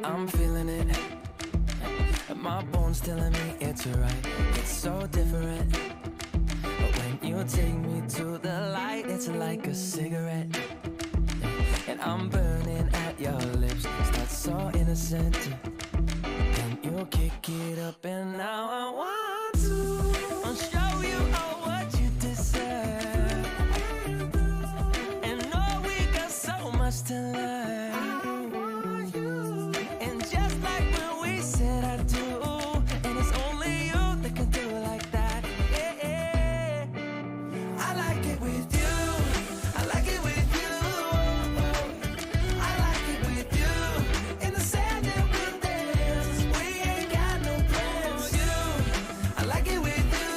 I'm feeling it. My bones telling me it's right. It's so different. But when you take me to the light, it's like a cigarette. And I'm burning at your lips. Start so innocent. Then you kick it up, and now I want to show you all what you deserve. And know we got so much to learn. And just like when we said I do, and it's only you that can do it like that. Yeah. I like it with you. I like it with you. I like it with you. In the sand that we dance, we ain't got no plans. You, I like it with you.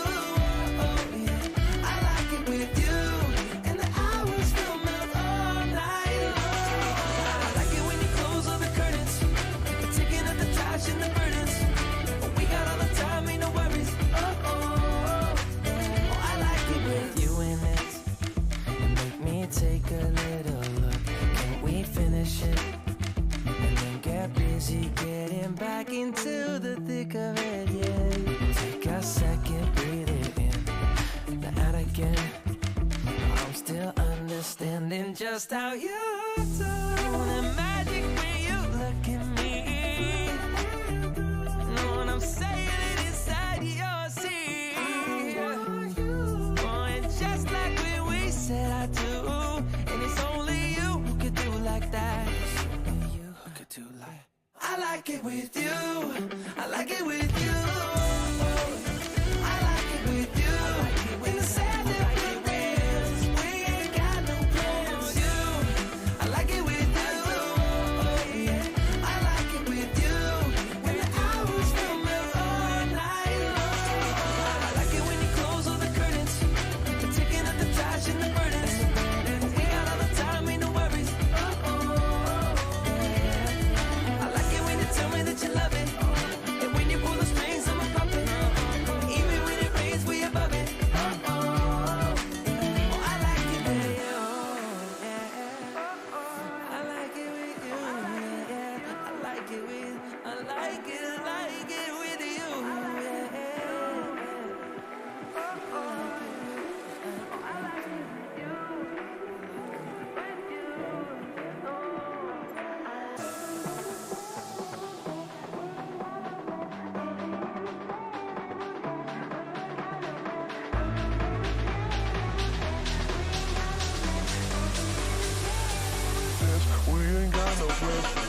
Yeah. I like it with you. And the hours will melt all night long. I like it when you close all the curtains, taking up the trash and the burdens. We got all the time, ain't no worries. I like it with you in it. And make me take a little look. Can we finish it? And then get busy getting back into the thick of it, yeah. Take a second, breathe it in. Now out again. I'm still understanding just how you do. The magic when you look at me. Know what I'm saying? It inside your seat. Oh, and just like when we said I do, and it's only you who could do like that. It's only you who could do like. I like it with you. I like it with you. I like it with you. In the sand that we dance, we ain't got no plans. You, I like it with you. Yeah. I like it with you. When the hours will melt all night long. I like it when you close all the curtains, taking up the trash and the burdens. We got all the time, ain't no worries. I like it when you tell me that you love it, and when you pull the strings, I'm a puppet. Even when it rains, we above it. Oh, I like it with you. Yeah. I like it with you. Yeah. I like it with. I like it with you. Yeah. I like it with you. We ain't got no pressure.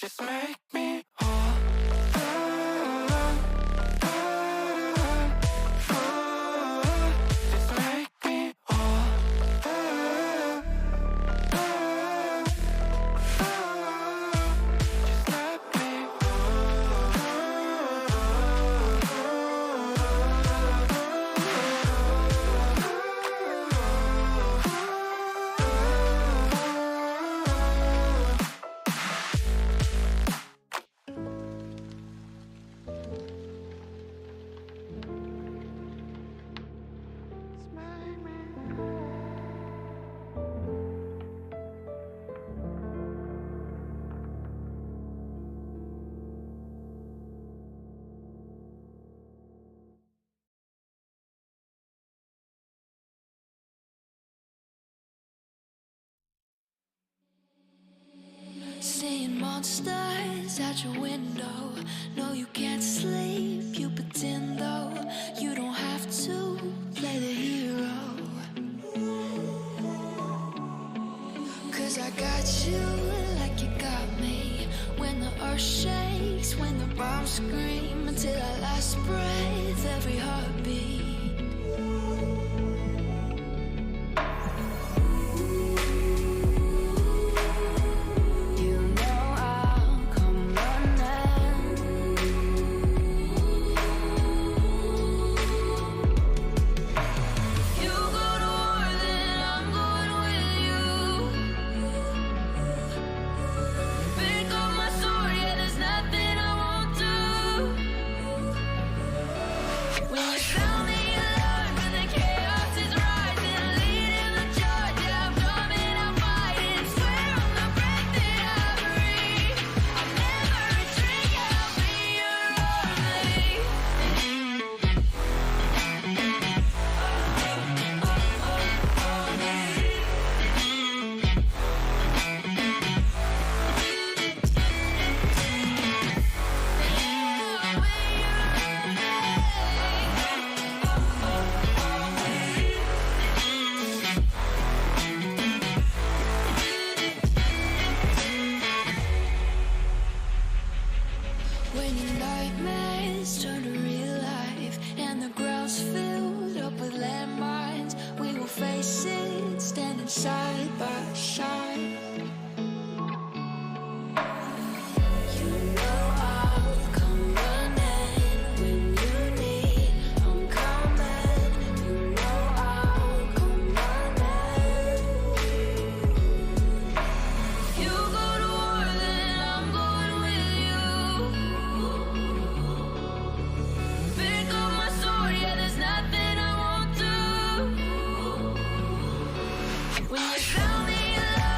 Just make me whole. Just make me whole. Just let me Seeing monsters out your window. No, you can't sleep, you pretend though. You don't have to play the hero. Cause I got you like you got me. When the earth shakes, when the bombs scream. Until our last breath, every heartbeat. When your nightmares turn to real life and the ground's filled up with landmines, we will face it standing side by side. You know I'll come running when you need. I'm coming. You know I'll come running. You go to war, then I'm going with you. Pick up my sword, yeah, there's nothing I won't do. When you tell me you love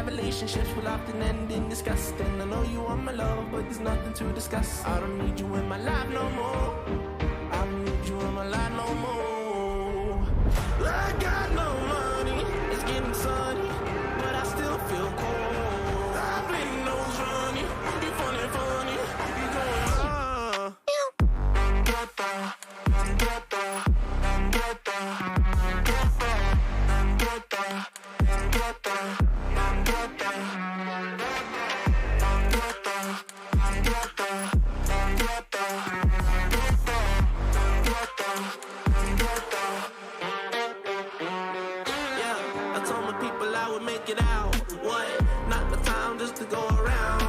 Relationships will often end in disgust, and I know you want my love, but there's nothing to discuss. I don't need you in my life no more. I don't need you in my life no more. I got no money, it's getting sunny, but I still feel cold. I play nose running, you funny, you going it out. What? Not the time just to go around.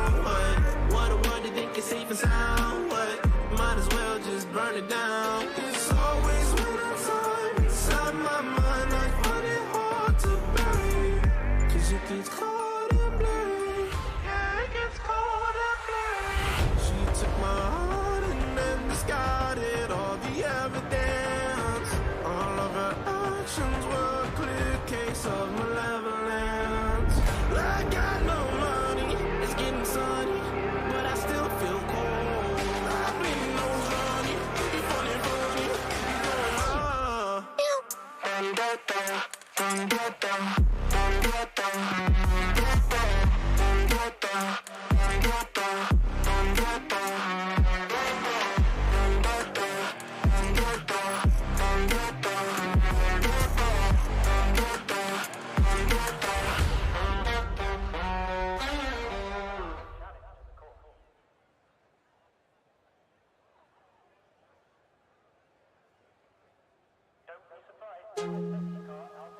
What a word to think it's safe and sound. What? Might as well just burn it down. It's always winter time inside my mind. I find it hard to bear. Cause it gets cold and blurry. Yeah, it gets cold and blurry. She took my heart and then discarded all the evidence. All of her actions were a clear case of malevolence. I got no money, it's getting sunny, but I still feel cold. I've been no honey, you funny, you going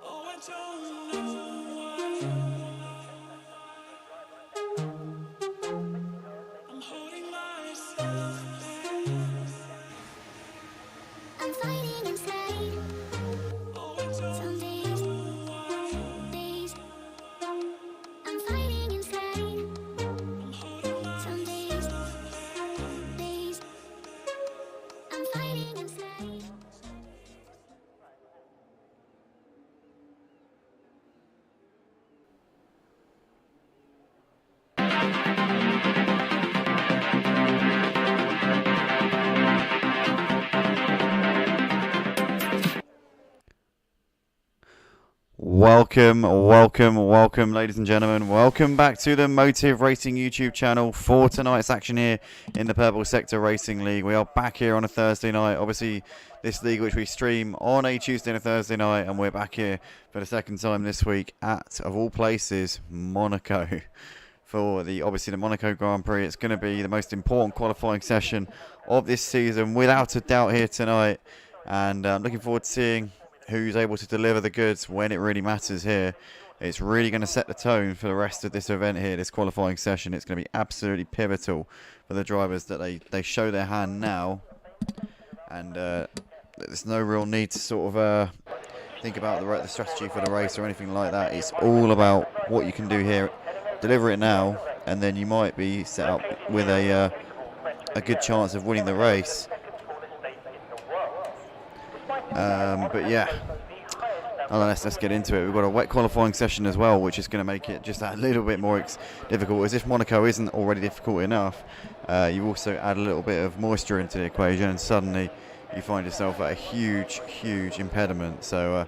Oh, I don't know why I'm holding myself back. I'm fighting inside. Welcome, ladies and gentlemen. Welcome back to the Motive Racing YouTube channel for tonight's action here in the Purple Sector Racing League. We are back here on a Thursday night. Obviously, this league which we stream on a Tuesday and a Thursday night, and we're back here for the second time this week at, of all places, Monaco. For the Monaco Grand Prix. It's going to be the most important qualifying session of this season, without a doubt, here tonight. And I'm looking forward to seeing who's able to deliver the goods when it really matters here. It's really going to set the tone for the rest of this event here, this qualifying session. It's going to be absolutely pivotal for the drivers that they show their hand now. And there's no real need to sort of think about the strategy for the race or anything like that. It's all about what you can do here. Deliver it now, and then you might be set up with a good chance of winning the race. But yeah, let's get into it. We've got a wet qualifying session as well, which is going to make it just a little bit more difficult. As if Monaco isn't already difficult enough, you also add a little bit of moisture into the equation, and suddenly you find yourself at a huge impediment. So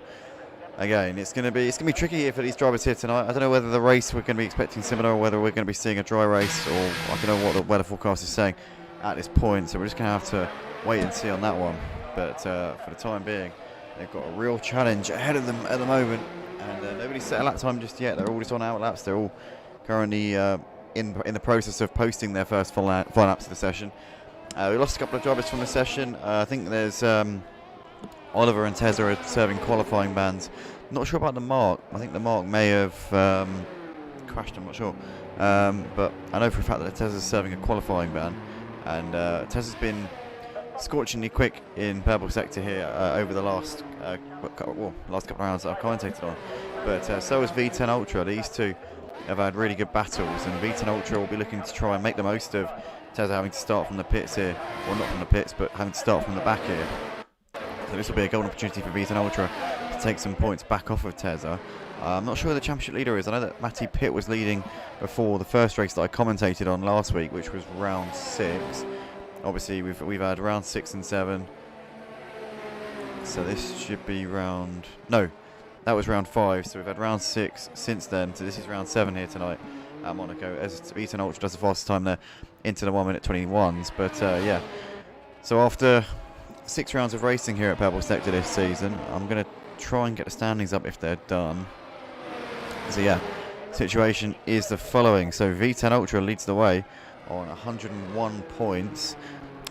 again, it's going to be tricky here for these drivers here tonight. I don't know whether the race we're going to be expecting similar, or whether we're going to be seeing a dry race, or I don't know what the weather forecast is saying at this point. So we're just going to have to wait and see on that one. But for the time being, they've got a real challenge ahead of them at the moment, and nobody's set a lap time just yet. They're all just on out laps. They're all currently in the process of posting their first full laps of the session. We lost a couple of drivers from the session. I think there's Oliver and Tezza are serving qualifying bans. Not sure about the Mark. I think the Mark may have crashed, I'm not sure. But I know for a fact that Tezza's serving a qualifying ban. And Tezza's been scorchingly quick in Purple Sector here over the last couple of rounds that I've commentated on. But so has V10 Ultra. These two have had really good battles, and V10 Ultra will be looking to try and make the most of Tezza having to start from the pits here. Well, not from the pits, but having to start from the back here. So this will be a golden opportunity for V10 Ultra to take some points back off of Tezza. I'm not sure who the championship leader is. I know that Matty Pitt was leading before the first race that I commentated on last week, which was round 6. Obviously, we've had round 6 and 7. So this should be round... No, that was round 5. So we've had round 6 since then. So this is round 7 here tonight at Monaco. As V10 Ultra does the fastest time there into the 1:21s. But yeah, so after 6 rounds of racing here at Purple Sector this season, I'm going to try and get the standings up if they're done. So yeah, situation is the following. So V10 Ultra leads the way on 101 points,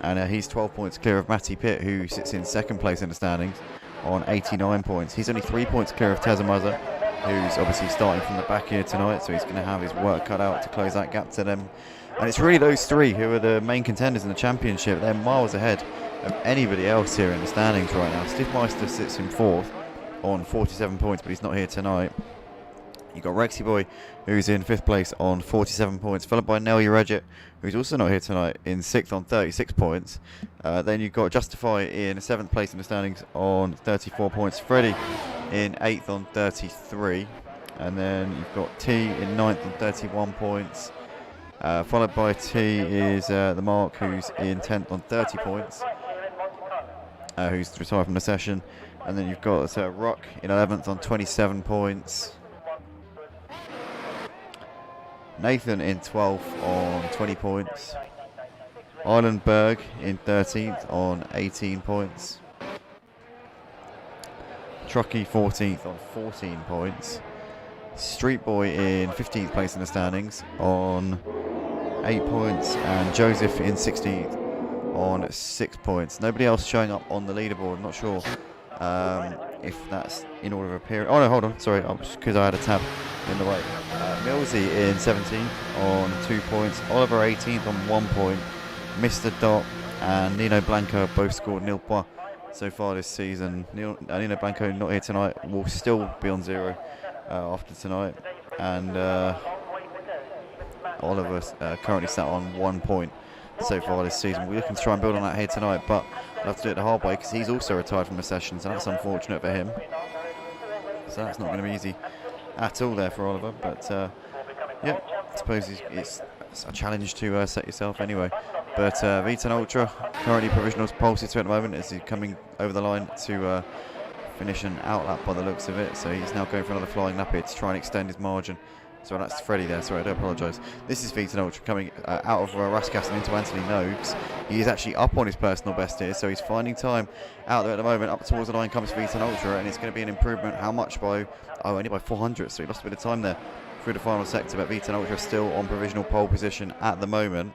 and he's 12 points clear of Matty Pitt, who sits in second place in the standings on 89 points. He's only 3 points clear of Tezza Muzza, who's obviously starting from the back here tonight, so he's going to have his work cut out to close that gap to them. And it's really those three who are the main contenders in the championship. They're miles ahead of anybody else here in the standings right now. Stiffmeister sits in 4th on 47 points, but he's not here tonight. You've got Rexy Boy, who's in 5th place on 47 points, followed by Nell Uregit, who's also not here tonight, in 6th on 36 points. Then you've got Justify in 7th place in the standings on 34 points. Freddie in 8th on 33. And then you've got T in 9th on 31 points. Followed by T is the Mark, who's in 10th on 30 points, who's retired from the session. And then you've got Rock in 11th on 27 points. Nathan in 12th on 20 points. Islandberg in 13th on 18 points. Truckee 14th on 14 points. Street Boy in 15th place in the standings on 8 points. And Joseph in 16th on 6 points. Nobody else showing up on the leaderboard. I'm not sure if that's in order of appearance. Oh no, hold on, sorry, because I had a tab in the way. Millsy in 17th on 2 points. Oliver 18th on 1 point. Mr. Dot and Nino Blanco both scored nil points so far this season. Nino Blanco not here tonight, will still be on 0 after tonight. And Oliver currently sat on 1 point so far this season. We're looking to try and build on that here tonight, but we'll have to do it the hard way because he's also retired from the session, so that's unfortunate for him. So that's not going to be easy at all there for Oliver, but yeah, I suppose it's a challenge to set yourself anyway. But V10 Ultra currently provisional pole sitter at the moment as he's coming over the line to finish an outlap by the looks of it. So he's now going for another flying lap here to try and extend his margin. So that's Freddie there. Sorry, I do apologise. This is Vitan Ultra coming out of Raskas and into Anthony Noakes. He is actually up on his personal best here, so he's finding time out there at the moment. Up towards the line comes Vitan Ultra, and it's going to be an improvement. How much by? Oh, only by 400. So he lost a bit of time there through the final sector, but Vitan Ultra still on provisional pole position at the moment.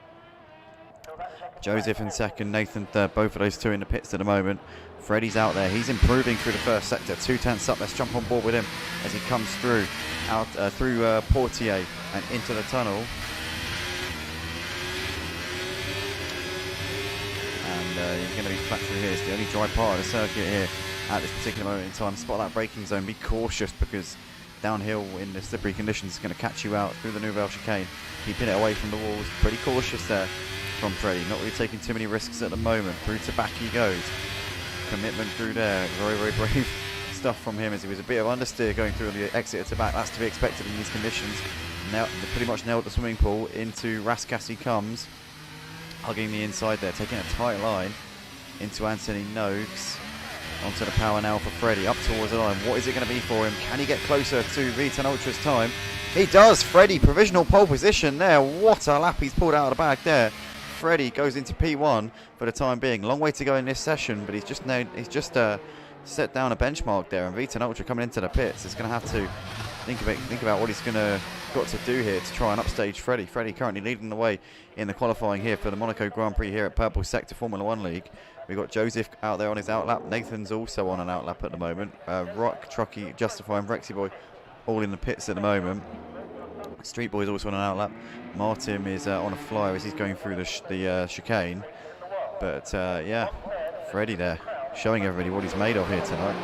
Joseph in second, Nathan third, both of those two in the pits at the moment. Freddie's out there, he's improving through the first sector, 2/10 up. Let's jump on board with him as he comes through, out through Portier and into the tunnel. And he's going to be flat through here. It's the only dry part of the circuit here at this particular moment in time. Spot that braking zone, be cautious because downhill in the slippery conditions is going to catch you out through the Nouvelle chicane. Keeping it away from the walls, pretty cautious there from Freddie, not really taking too many risks at the moment. Through to back he goes. Commitment through there, very, very brave stuff from him as he was a bit of understeer going through the exit to back. That's to be expected in these conditions. Now pretty much nailed the swimming pool. Into Raskas he comes, hugging the inside there, taking a tight line into Anthony Noakes. Onto the power now for Freddie, up towards the line. What is it going to be for him? Can he get closer to Vitan Ultra's time? He does. Freddie, provisional pole position there. What a lap he's pulled out of the bag there. Freddie goes into P1 for the time being. Long way to go in this session, but he's just set down a benchmark there. And Vitan Ultra coming into the pits is going to have to think about what he's got to do here to try and upstage Freddie. Freddie currently leading the way in the qualifying here for the Monaco Grand Prix here at Purple Sector Formula 1 League. We've got Joseph out there on his outlap. Nathan's also on an outlap at the moment. Rock, Truckee, Justify and Rexy Boy all in the pits at the moment. Street Boy's also on an outlap. Martin is on a flyer as he's going through the chicane. But yeah, Freddie there showing everybody what he's made of here tonight.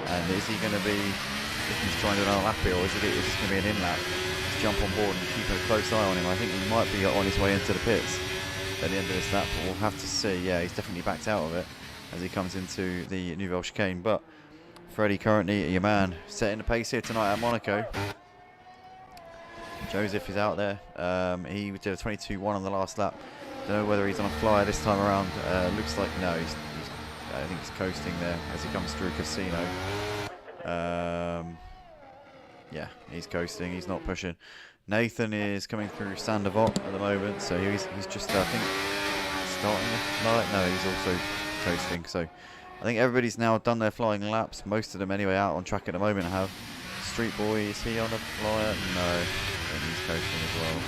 And is he going to be, if he's trying to do an outlap here, or is this going to be an in-lap? Just jump on board and keep a close eye on him. I think he might be on his way into the pits at the end of this lap, but we'll have to see. Yeah, he's definitely backed out of it as he comes into the Nouvelle chicane. But Freddie currently, your man, setting the pace here tonight at Monaco. Joseph is out there. He did a 22.1 on the last lap. Don't know whether he's on a flyer this time around. Looks like no. I think he's coasting there as he comes through Casino. Yeah, he's coasting. He's not pushing. Nathan is coming through Sandavot at the moment, so he's just I think starting the flight. No, he's also coasting. So I think everybody's now done their flying laps. Most of them anyway out on track at the moment have. Street Boy, is he on a flyer? No, and he's coasting as well.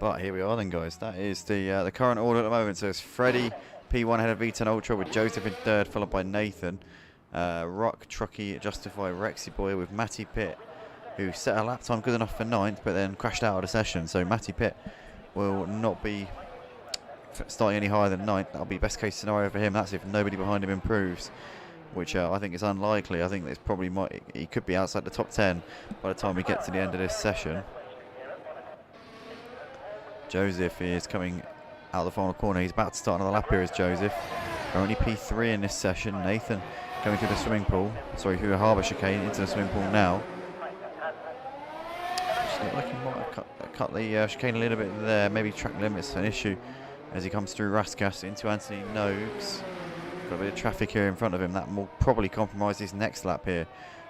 But here we are then, guys. That is the current order at the moment. So it's Freddie P1 ahead of Vitan Ultra with Joseph in third, followed by Nathan. Rock, Truckee, Justify, Rexy Boy with Matty Pitt, who set a lap time good enough for 9th, but then crashed out of the session. So Matty Pitt will not be starting any higher than 9th. That'll be best case scenario for him. That's if nobody behind him improves, which I think is unlikely. I think it's probably he could be outside the top 10 by the time we get to the end of this session. Joseph is coming out of the final corner. He's about to start another lap here as Joseph. Only P3 in this session. Nathan coming through the swimming pool. Sorry, through the harbour chicane into the swimming pool now. Just looked like he might have cut the chicane a little bit there. Maybe track limits an issue as he comes through Raskas into Anthony Noakes. Got a bit of traffic here in front of him. That will probably compromise his next lap here.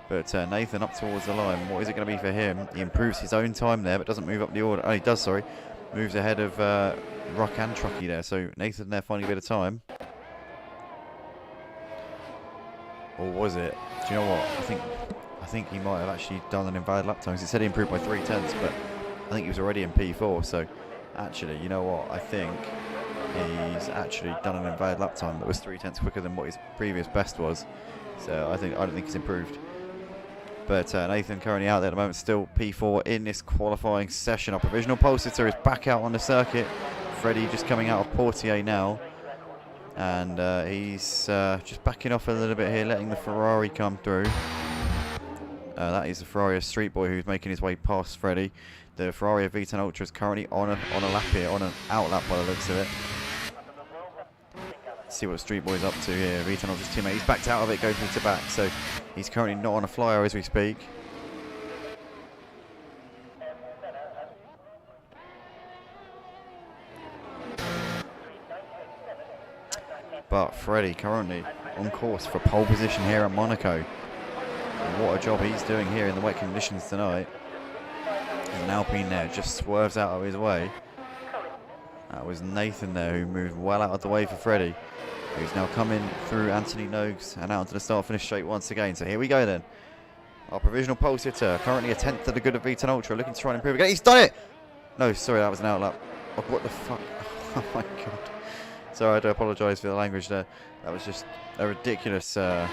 But Nathan up towards the line. What is it going to be for him? He improves his own time there, but doesn't move up the order. Oh, he does, sorry. Moves ahead of Rock and Truckee there. So Nathan there finding a bit of time. Or was it? Do you know what? I think he might have actually done an invalid lap time. He said he improved by 3/10, but I think he was already in P4. So actually, you know what? I think he's actually done an invalid lap time that was 3/10 quicker than what his previous best was. So I don't think he's improved. But Nathan currently out there at the moment, still P4 in this qualifying session. Our provisional pole sitter is back out on the circuit. Freddie just coming out of Portier now. And he's just backing off a little bit here, letting the Ferrari come through. That is the Ferrari of Street Boy who's making his way past Freddie. The Ferrari of Vitan Ultra is currently on a lap here, on an outlap by the looks of it. Let's see what Street Boy's up to here. Vitan Ultra's teammate, he's backed out of it, goes into back. So he's currently not on a flyer as we speak. But Freddie currently on course for pole position here at Monaco. And what a job he's doing here in the wet conditions tonight. And Alpine there just swerves out of his way. That was Nathan there who moved well out of the way for Freddie, who's now coming through Anthony Noakes and out to the start-finish straight once again. So here we go then. Our provisional pole sitter, currently a 10th to the good of V10 Ultra, looking to try and improve again. He's done it! No, sorry, that was an outlap. Oh, what the fuck? Oh my god. Sorry, I do apologise for the language there. That was just a ridiculous... I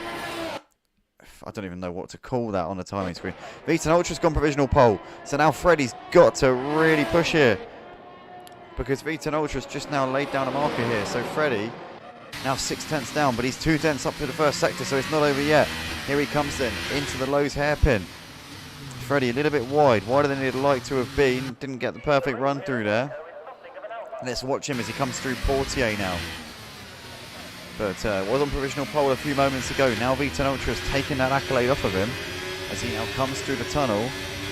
don't even know what to call that on the timing screen. V10 Ultra's gone provisional pole. So now Freddie's got to really push here, because V10 Ultra's just now laid down a marker here. So Freddie now 6/10 down, but he's 2/10 up to the first sector, so it's not over yet. Here he comes then into the Lowe's hairpin. Freddie a little bit wide, wider than he'd like to have been. Didn't get the perfect run through there. Let's watch him as he comes through Portier now. But was on provisional pole a few moments ago. Now V10 Ultra has taken that accolade off of him as he now comes through the tunnel.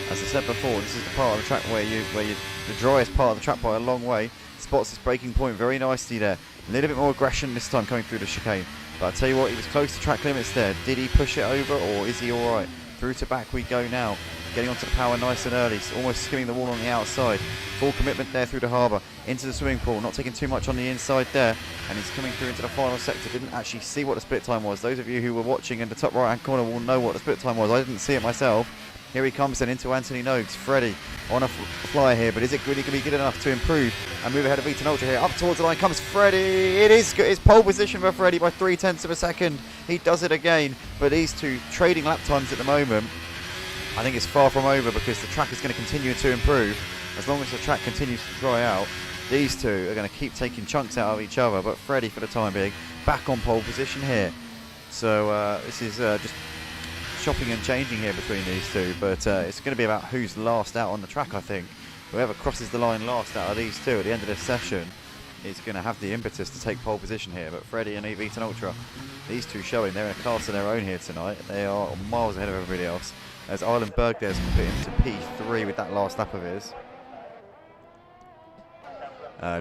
As I said before, this is the part of the track where the driest part of the track by a long way. Spots this braking point very nicely there. A little bit more aggression this time coming through the chicane. But I tell you what, he was close to track limits there. Did he push it over, or is he alright? Through to back we go now. Getting onto the power nice and early. Almost skimming the wall on the outside. Full commitment there through the harbour. Into the swimming pool. Not taking too much on the inside there. And he's coming through into the final sector. Didn't actually see what the split time was. Those of you who were watching in the top right hand corner will know what the split time was. I didn't see it myself. Here he comes then into Anthony Noakes. Freddie on a flyer here, but is it really going to be good enough to improve and move ahead of V10 Ultra here? Up towards the line comes Freddie. It is good. It's pole position for Freddie by 0.3 of a second. He does it again, but these two trading lap times at the moment, I think it's far from over, because the track is going to continue to improve. As long as the track continues to dry out, these two are going to keep taking chunks out of each other. But Freddie, for the time being, back on pole position here. So this is just chopping and changing here between these two, but it's going to be about who's last out on the track. I think whoever crosses the line last out of these two at the end of this session is going to have the impetus to take pole position here. But Freddie and V10 Ultra, these two showing they're in a class of their own here tonight. They are miles ahead of everybody else, as Island Berg there's put him to P3 with that last lap of his.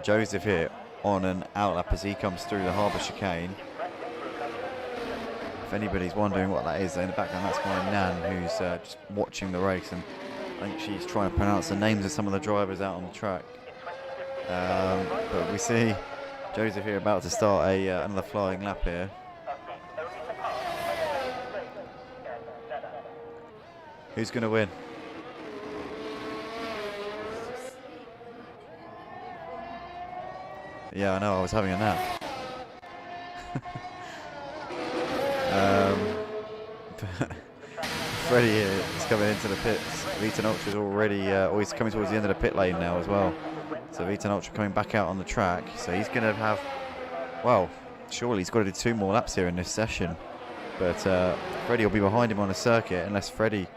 Joseph here on an outlap as he comes through the harbour chicane. If anybody's wondering what that is in the background, that's my nan who's just watching the race, and I think she's trying to pronounce the names of some of the drivers out on the track. But we see Joseph here about to start another flying lap here. Who's going to win? Yeah, I know, I was having a nap. Freddie here is coming into the pits. V10 Ultra is already, or he's coming towards the end of the pit lane now as well. So V10 Ultra coming back out on the track. So he's going to have, well, surely he's got to do 2 more laps here in this session. But Freddie will be behind him on the circuit, unless Freddie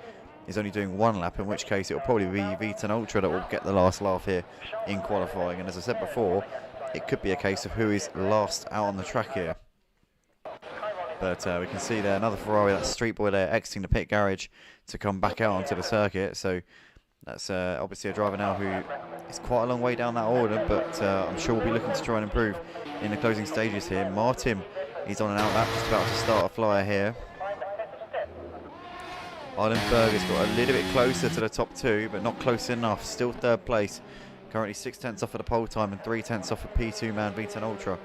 is only doing 1 lap, in which case it will probably be V10 Ultra that will get the last laugh here in qualifying. And as I said before, it could be a case of who is last out on the track here. But we can see there another Ferrari, that Street Boy there, exiting the pit garage to come back out onto the circuit. So that's obviously a driver now who is quite a long way down that order, but I'm sure we'll be looking to try and improve in the closing stages here. Martin, he's on an outlap, just about to start a flyer here. Eilenberg has got a little bit closer to the top 2, but not close enough. Still 3rd place. Currently 6/10 off of the pole time and 3/10 off of P2 man V10 Ultra.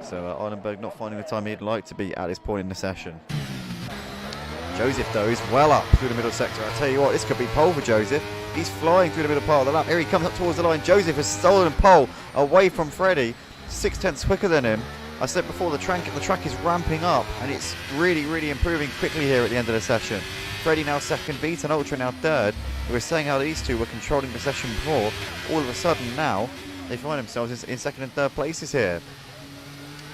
So Eilenberg not finding the time he'd like to be at this point in the session. Joseph though is well up through the middle sector. I tell you what, this could be pole for Joseph. He's flying through the middle part of the lap. Here he comes up towards the line. Joseph has stolen pole away from Freddie. 6/10 quicker than him. I said before, the track is ramping up, and it's really improving quickly here at the end of the session. Freddie now 2nd, V10 Ultra now 3rd. We were saying how these two were controlling the session before. All of a sudden now they find themselves in 2nd and 3rd places here.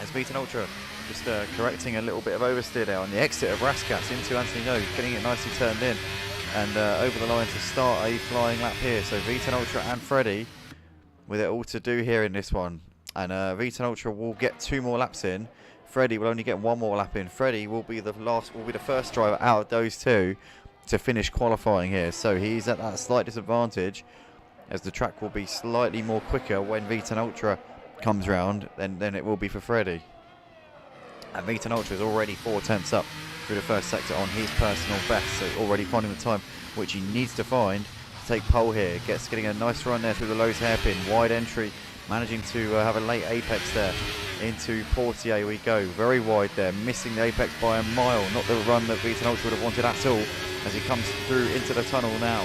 As V10 Ultra just correcting a little bit of oversteer there on the exit of Rascats into Anthony Noakes, getting it nicely turned in and over the line to start a flying lap here. So V10 Ultra and Freddie with it all to do here in this one. And V10 Ultra will get 2 more laps in. Freddie will only get 1 more lap in. Freddie will be the first driver out of those two to finish qualifying here. So he's at that slight disadvantage, as the track will be slightly more quicker when V10 Ultra comes round than it will be for Freddie. And Vitan Ultra is already 4/10 up through the first sector on his personal best, so already finding the time which he needs to find to take pole here. Getting a nice run there through the Lowe's hairpin, wide entry, managing to have a late apex there into Portier. We go very wide there, missing the apex by a mile. Not the run that Vitan Ultra would have wanted at all as he comes through into the tunnel now.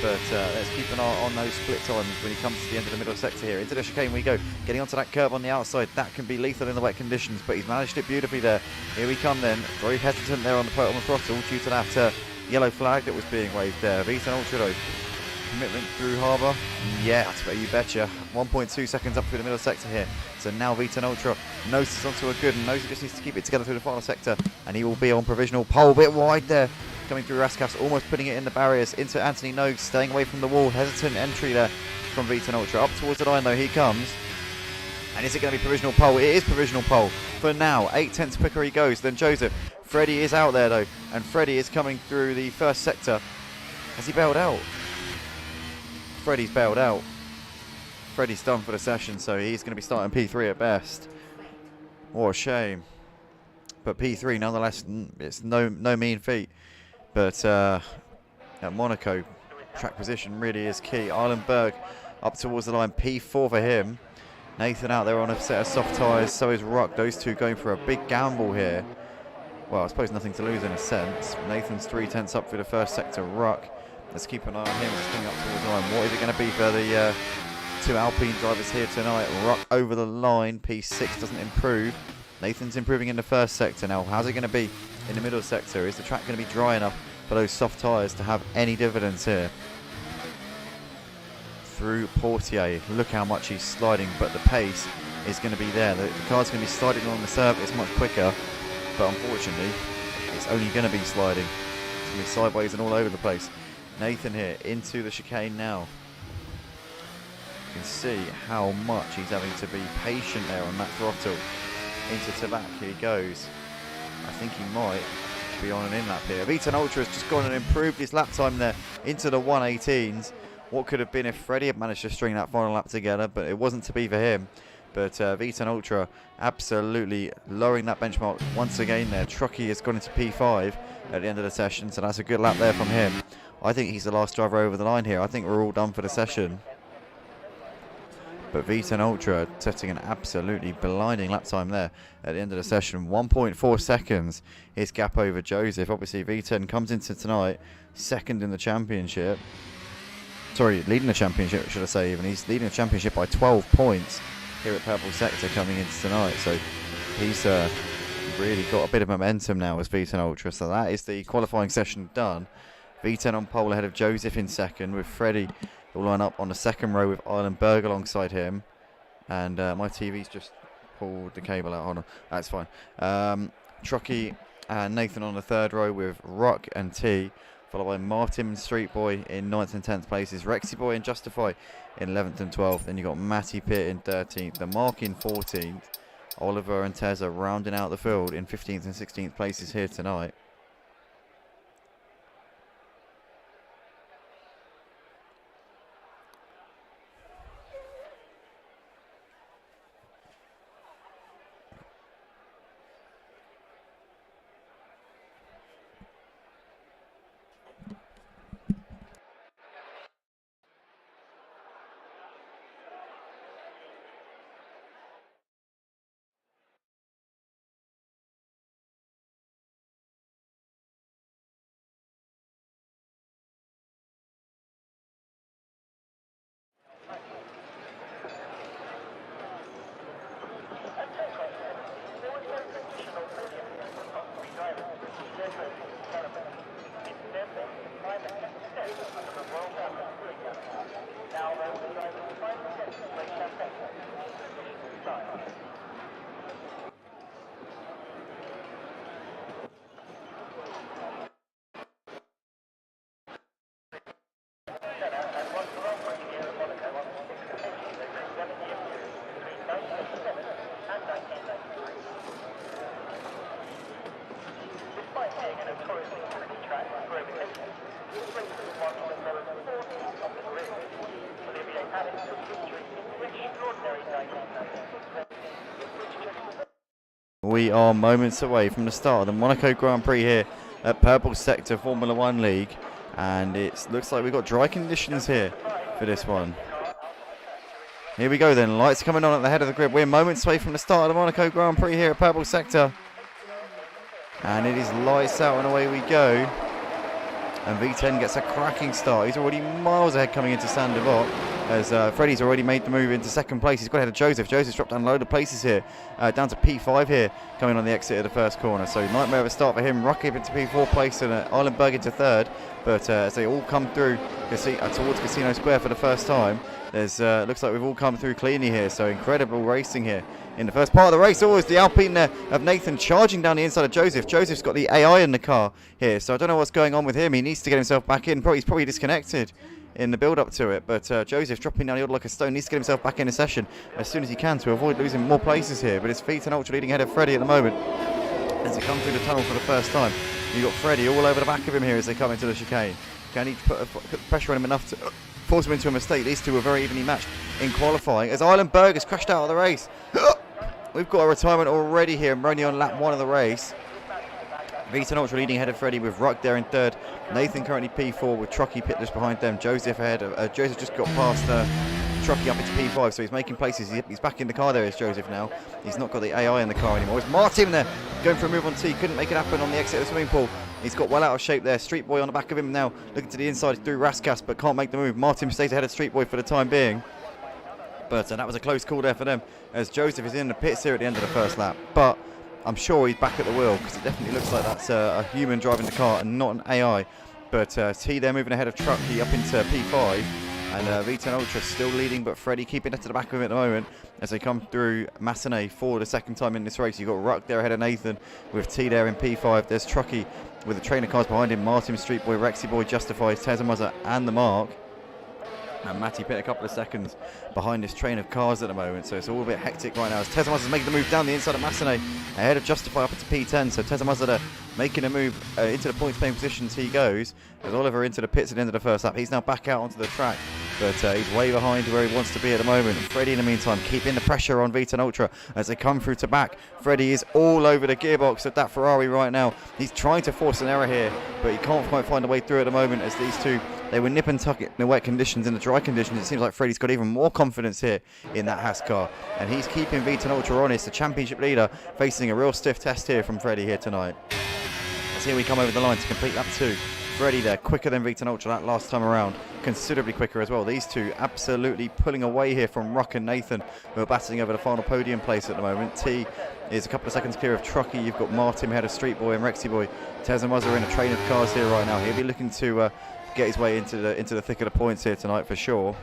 But let's keep an eye on those split times when he comes to the end of the middle sector here. Into the chicane we go, getting onto that curve on the outside. That can be lethal in the wet conditions, but he's managed it beautifully there. Here we come then, very hesitant there on the throttle due to that yellow flag that was being waved there. Vitan Ultra though, commitment through harbour, yeah, you betcha. 1.2 seconds up through the middle sector here. So now Vitan Ultra knows it's onto a good and knows he just needs to keep it together through the final sector, and he will be on provisional pole, bit wide there. Coming through Rascaf's, almost putting it in the barriers, into Anthony Noakes, staying away from the wall. Hesitant entry there from Vitan Ultra. Up towards the line though, he comes. And is it going to be provisional pole? It is provisional pole for now. 8/10 quicker he goes than Joseph. Freddie is out there though, and Freddie is coming through the first sector. Has he bailed out? Freddie's bailed out. Freddie's done for the session, so he's going to be starting P3 at best. What a shame. But P3 nonetheless, it's no mean feat. But at Monaco, track position really is key. Eilenberg up towards the line, P4 for him. Nathan out there on a set of soft tyres, so is Ruck. Those two going for a big gamble here. Well, I suppose nothing to lose in a sense. Nathan's 3/10 up through the first sector. Ruck, let's keep an eye on him. He's coming up towards the line. What is it going to be for the two Alpine drivers here tonight? Ruck over the line. P6 doesn't improve. Nathan's improving in the first sector now. How's it going to be in the middle sector? Is the track going to be dry enough for those soft tyres to have any dividends here? Through Portier, look how much he's sliding, but the pace is going to be there. The car's going to be sliding on the surface much quicker, but unfortunately it's only going to be sliding. It's going to be sideways and all over the place. Nathan here into the chicane now. You can see how much he's having to be patient there on that throttle. Into Tabac, here he goes. I think he might be on an in-lap here. Vitan Ultra has just gone and improved his lap time there into the 1:18s. What could have been if Freddie had managed to string that final lap together, but it wasn't to be for him. But Vitan Ultra absolutely lowering that benchmark once again there. Truckee has gone into P5 at the end of the session, so that's a good lap there from him. I think he's the last driver over the line here. I think we're all done for the session. But Vitan Ultra setting an absolutely blinding lap time there at the end of the session. 1.4 seconds his gap over Joseph. Obviously Vitan comes into tonight second in the championship. Sorry, leading the championship, should I say even. He's leading the championship by 12 points here at Purple Sector coming into tonight. So he's really got a bit of momentum now as Vitan Ultra. So that is the qualifying session done. Vitan on pole ahead of Joseph in second, with Freddie will line up on the second row with Eilenberg alongside him. And my TV's just pulled the cable out. Hold on, that's fine. Truckee and Nathan on the third row with Ruck and T, followed by Martin Street Boy in 9th and 10th places, Rexy Boy and Justify in 11th and 12th. Then you got Matty Pitt in 13th, the Mark in 14th, Oliver and Tezza rounding out the field in 15th and 16th places here tonight. we are moments away from the start of the Monaco Grand Prix here at Purple Sector Formula 1 League. And it looks like we've got dry conditions here for this one. Here we go then, lights coming on at the head of the grid. We're moments away from the start of the Monaco Grand Prix here at Purple Sector. And it is lights out and away we go. And V10 gets a cracking start. He's already miles ahead coming into Saint-Devote, as Freddie's already made the move into second place. He's got ahead of Joseph. Joseph's dropped down a load of places here, down to P5 here, coming on the exit of the first corner. So nightmare of a start for him. Rocky up into P4 place and Eilenberg into third. But as they all come through towards Casino Square for the first time, there's looks like we've all come through cleanly here. So incredible racing here in the first part of the race. Always the Alpine there of Nathan charging down the inside of Joseph. Joseph's got the AI in the car here, so I don't know what's going on with him. He needs to get himself back in. He's probably disconnected in the build-up to it, but Joseph dropping down the order like a stone, needs to get himself back in the session as soon as he can to avoid losing more places here. But it's V10 Ultra leading ahead of Freddie at the moment as they come through the tunnel for the first time. You've got Freddie all over the back of him here as they come into the chicane. Can he put pressure on him enough to force him into a mistake? These two were very evenly matched in qualifying as Eilenberg has crashed out of the race. We've got a retirement already here. I'm only on lap 1 of the race. V10 Ultra leading ahead of Freddie with Ruck there in third. Nathan currently P4 with Truckee pit just behind them. Joseph ahead. Joseph just got past Truckee up into P5, so he's making places. He's back in the car there, is Joseph now. He's not got the AI in the car anymore. It's Martin there going for a move on T. Couldn't make it happen on the exit of the swimming pool. He's got well out of shape there. Street Boy on the back of him now, looking to the inside through Raskas, but can't make the move. Martin stays ahead of Street Boy for the time being. But that was a close call there for them, as Joseph is in the pits here at the end of the first lap. But I'm sure he's back at the wheel, because it definitely looks like that's a human driving the car and not an AI. But T there moving ahead of Truckee up into P5. And V10 Ultra still leading, but Freddie keeping it to the back of him at the moment as they come through Massenet for the second time in this race. You've got Ruck there ahead of Nathan with T there in P5. There's Truckee with the trainer cars behind him. Martin, Street Boy, Rexy Boy, Justified, Tezamuzza and the Mark. And Matty Pitt a couple of seconds behind this train of cars at the moment, so it's all a bit hectic right now as Tezamuzza's making the move down the inside of Massenet ahead of Justify up into P10. So Tezamuzza making a move into the points paying positions he goes as Oliver into the pits at the end of the first lap. He's now back out onto the track, but he's way behind where he wants to be at the moment. And Freddie in the meantime keeping the pressure on V10 Ultra as they come through to back. Freddie is all over the gearbox of that Ferrari right now. He's trying to force an error here, but he can't quite find a way through at the moment as these two, they were nip and tuck it in the wet conditions, in the dry conditions. It seems like Freddie's got even more confidence here in that Haas car, and he's keeping V10 Ultra honest, the championship leader, facing a real stiff test here from Freddie here tonight. As here we come over the line to complete lap 2. Freddie there, quicker than V10 Ultra that last time around, considerably quicker as well. These two absolutely pulling away here from Ruck and Nathan, who are battling over the final podium place at the moment. T is a couple of seconds clear of Truckee. You've got Martin ahead of Street Boy and Rexy Boy. Tezamuzza in a train of cars here right now. He'll be looking to get his way into the thick of the points here tonight for sure.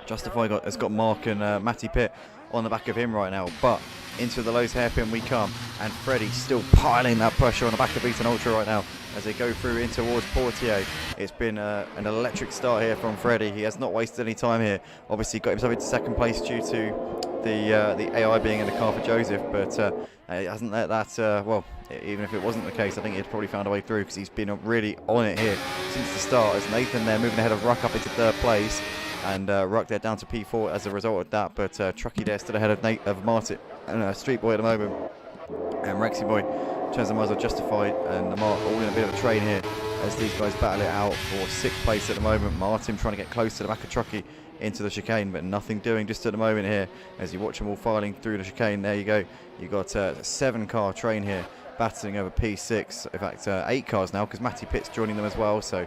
Justify has got Mark and Matty Pitt on the back of him right now, but into the Lowe's hairpin we come, and Freddie still piling that pressure on the back of V10 Ultra right now as they go through in towards Portier. It's been an electric start here from Freddie. He has not wasted any time here. Obviously got himself into second place due to the AI being in the car for Joseph, but he hasn't let that, well, even if it wasn't the case, I think he'd probably found a way through, because he's been really on it here since the start, as Nathan there moving ahead of Ruck up into third place, and Ruck there down to P4 as a result of that. But Truckee there still ahead of Martin and Street Boy at the moment, and Rexy Boy, Tezamuzza, Justified and the Mark all in a bit of a train here as these guys battle it out for 6th place at the moment. Martin trying to get close to the back of Truckee into the chicane, but nothing doing just at the moment here as you watch them all filing through the chicane. There you go, you got a 7-car train here battling over P6, in fact 8 cars now, because Matty Pitt's joining them as well. So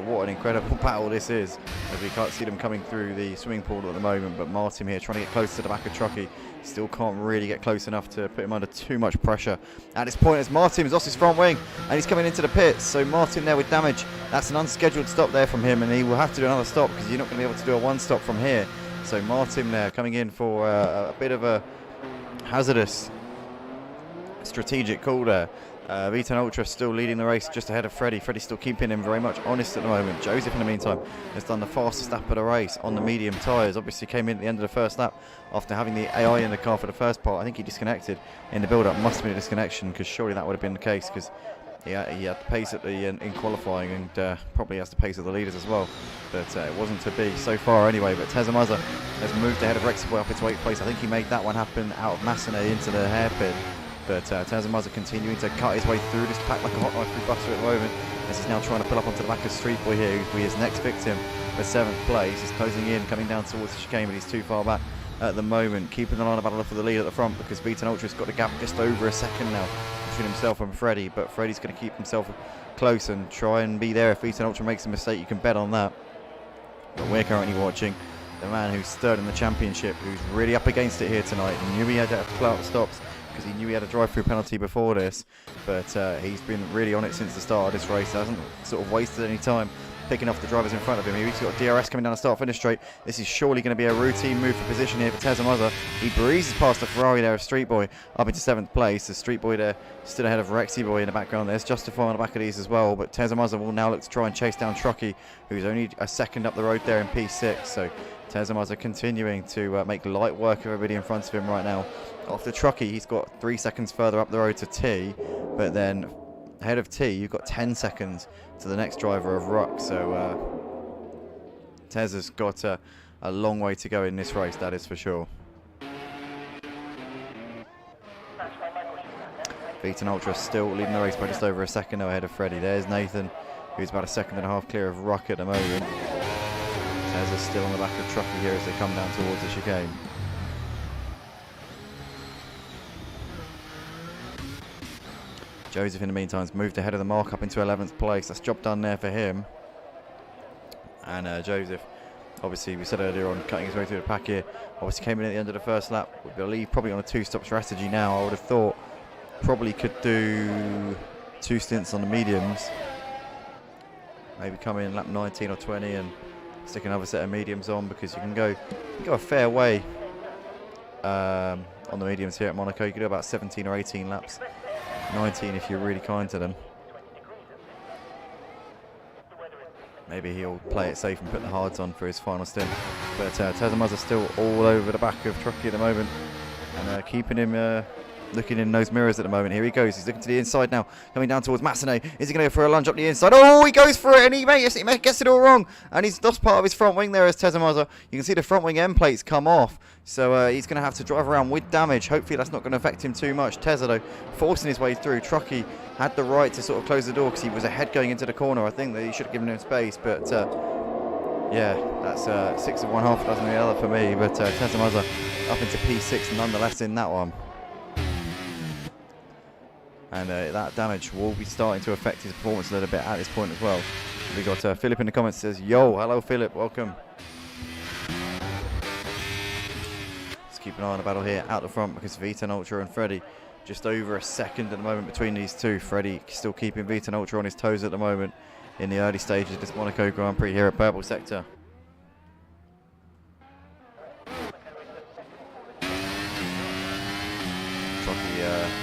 what an incredible battle this is, as we can't see them coming through the swimming pool at the moment. But Martin here trying to get close to the back of Truckee, still can't really get close enough to put him under too much pressure at this point, as Martin's lost his front wing and he's coming into the pits. So Martin there with damage. That's an unscheduled stop there from him, and he will have to do another stop because you're not going to be able to do a 1 stop from here. So Martin there coming in for a bit of a hazardous strategic call there. V10 Ultra still leading the race just ahead of Freddie. Freddie still keeping him very much honest at the moment. Joseph in the meantime has done the fastest lap of the race on the medium tyres. Obviously came in at the end of the first lap after having the AI in the car for the first part. I think he disconnected in the build-up. Must have been a disconnection, because surely that would have been the case, because He had the pace at the in qualifying, and probably has the pace of the leaders as well. But it wasn't to be so far anyway. But Tezamaza has moved ahead of Rexy Boy up into 8th place. I think he made that one happen out of Massenet into the hairpin. But Tezamaza continuing to cut his way through this pack like a hot knife through butter at the moment. As he's now trying to pull up onto the back of Street Boy here, who's his next victim for 7th place. He's closing in, coming down towards the chicane, but he's too far back at the moment. Keeping an eye on the battle for the lead at the front, because Vita Ultra's got a gap just over a second now between himself and Freddie. But Freddie's going to keep himself close and try and be there. If Vita Ultra makes a mistake, you can bet on that. But we're currently watching the man who's third in the championship, who's really up against it here tonight. He knew he had to have stops, because he knew he had a drive-through penalty before this, but he's been really on it since the start of this race. Hasn't sort of wasted any time picking off the drivers in front of him. He's got DRS coming down the start-finish straight. This is surely going to be a routine move for position here for Tezamaza. He breezes past the Ferrari there of Street Boy up into 7th place. The Street Boy there still ahead of Rexy Boy in the background. There's Justify on the back of these as well, but Tezamaza will now look to try and chase down Truckee, who's only a second up the road there in P6. So Tezamaza continuing to make light work of everybody in front of him right now. After Truckee, he's got 3 seconds further up the road to T, but then ahead of T, you've got 10 seconds to the next driver of Ruck. So Tez has got a long way to go in this race, that is for sure. Beaten Ultra still leading the race by just over a second now ahead of Freddie. There's Nathan, who's about a second and a half clear of Ruck at the moment. Tez is still on the back of Truckee here as they come down towards the chicane. Joseph in the meantime has moved ahead of the mark up into 11th place. That's job done there for him. And Joseph, obviously we said earlier on, cutting his way through the pack here, obviously came in at the end of the first lap. We believe probably on a 2-stop strategy now. I would have thought probably could do 2 stints on the mediums. Maybe come in lap 19 or 20 and stick another set of mediums on, because you can go a fair way on the mediums here at Monaco. You can do about 17 or 18 laps. 19 if you're really kind to them. Maybe he'll play it safe and put the hards on for his final stint. But Tezamaza's still all over the back of Truckee at the moment, and keeping him looking in those mirrors at the moment. Here he goes. He's looking to the inside now, coming down towards Massenet. Is he going to go for a lunge up the inside? Oh, he goes for it, and he gets it all wrong. And he's lost part of his front wing there as Tezamaza. You can see the front wing end plates come off. So he's going to have to drive around with damage. Hopefully that's not going to affect him too much. Tezza, though, forcing his way through. Truckee had the right to sort of close the door because he was ahead going into the corner. I think that he should have given him space. But, yeah, that's 6 of one, half a dozen of the other for me. But Tezamaza up into P6 nonetheless in that one. And that damage will be starting to affect his performance a little bit at this point as well. We got Philip in the comments says, "Yo, hello Philip, welcome." Let's keep an eye on the battle here out the front, because Vita Ultra and Freddie just over a second at the moment between these two. Freddie still keeping Vita Ultra on his toes at the moment in the early stages of this Monaco Grand Prix here at Purple Sector.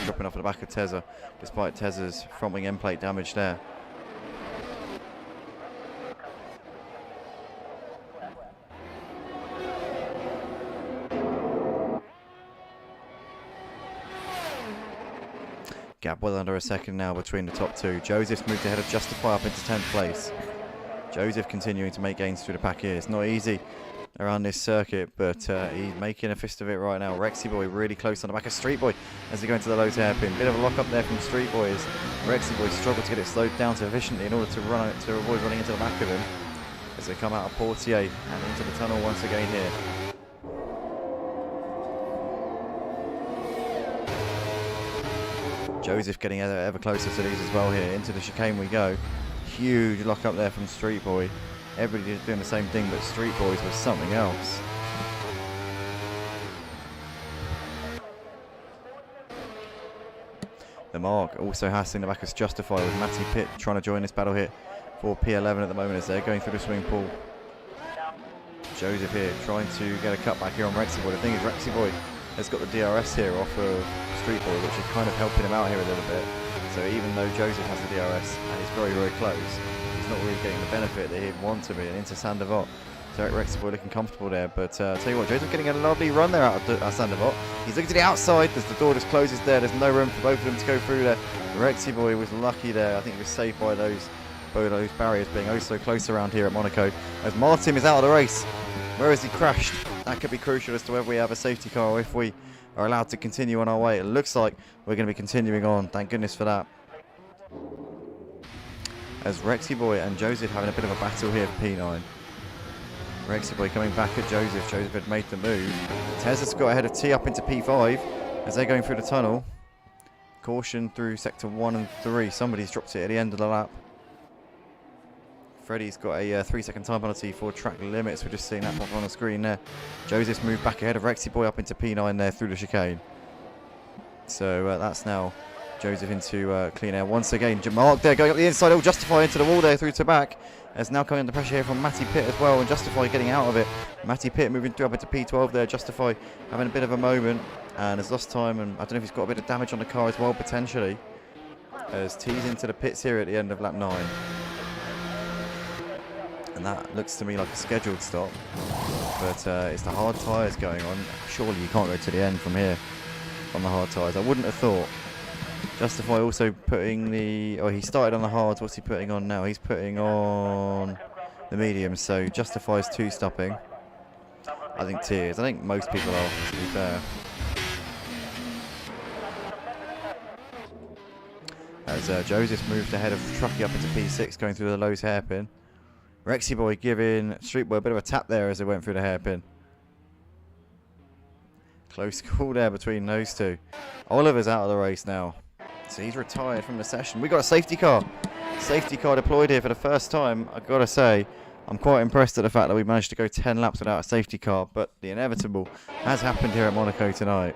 Dropping off at the back of Tezza, despite Tezza's front wing end plate damage there. Gap well under a second now between the top two. Joseph's moved ahead of Justify up into 10th place. Joseph continuing to make gains through the pack here. It's not easy around this circuit, but he's making a fist of it right now. Rexy Boy really close on the back of Street Boy as they go into the low hairpin. Bit of a lock up there from Street Boy as Rexy Boy struggled to get it slowed down sufficiently in order to avoid running into the back of him as they come out of Portier and into the tunnel once again here. Joseph getting ever closer to these as well here. Into the chicane we go. Huge lock up there from Street Boy. Everybody doing the same thing, but Street Boys was something else. The mark also hassling the back of Justify with Matty Pitt trying to join this battle here for P11 at the moment as they're going through the swimming pool. Joseph here trying to get a cut back here on Rexy Boy. The thing is, Rexy Boy has got the DRS here off of Street Boy, which is kind of helping him out here a little bit. So even though Joseph has the DRS and he's very, very close, he's not really getting the benefit that he'd want to be, and into Sandoval. Derek Rexboy looking comfortable there, but tell you what, Joseph getting a lovely run there out of Sandoval. He's looking to the outside as the door just closes there. There's no room for both of them to go through there. Rexy Boy was lucky there. I think he was saved by those barriers being oh so close around here at Monaco. As Martin is out of the race. Where has he crashed? That could be crucial as to whether we have a safety car or if we are allowed to continue on our way. It looks like we're going to be continuing on. Thank goodness for that. As Rexy Boy and Joseph having a bit of a battle here for P9. Rexy Boy coming back at Joseph. Joseph had made the move. Tez has got ahead of T up into P5 as they're going through the tunnel. Caution through sector 1 and 3. Somebody's dropped it at the end of the lap. Freddie's got a 3-second time penalty for track limits. We're just seeing that pop on the screen there. Joseph's moved back ahead of Rexy Boy up into P9 there through the chicane. So that's now Joseph into clean air once again. Mark there going up the inside. He'll Justify into the wall there through to back. As now coming under pressure here from Matty Pitt as well, and Justify getting out of it. Matty Pitt moving through up into P12 there. Justify having a bit of a moment and has lost time, and I don't know if he's got a bit of damage on the car as well potentially. As T's into the pits here at the end of lap 9. And that looks to me like a scheduled stop, but it's the hard tyres going on. Surely you can't go to the end from here on the hard tyres. I wouldn't have thought. Justify also putting the... Oh, he started on the hards. What's he putting on now? He's putting on the mediums. So Justify's 2 stopping. I think T is. I think most people are, to be fair. As Joseph's moved ahead of Truckee up into P6, going through the Lowe's hairpin. Rexy Boy giving Streetboy a bit of a tap there as they went through the hairpin. Close call there between those two. Oliver's out of the race now. So he's retired from the session. We got a safety car. Safety car deployed here for the first time. I've got to say, I'm quite impressed at the fact that we managed to go 10 laps without a safety car. But the inevitable has happened here at Monaco tonight.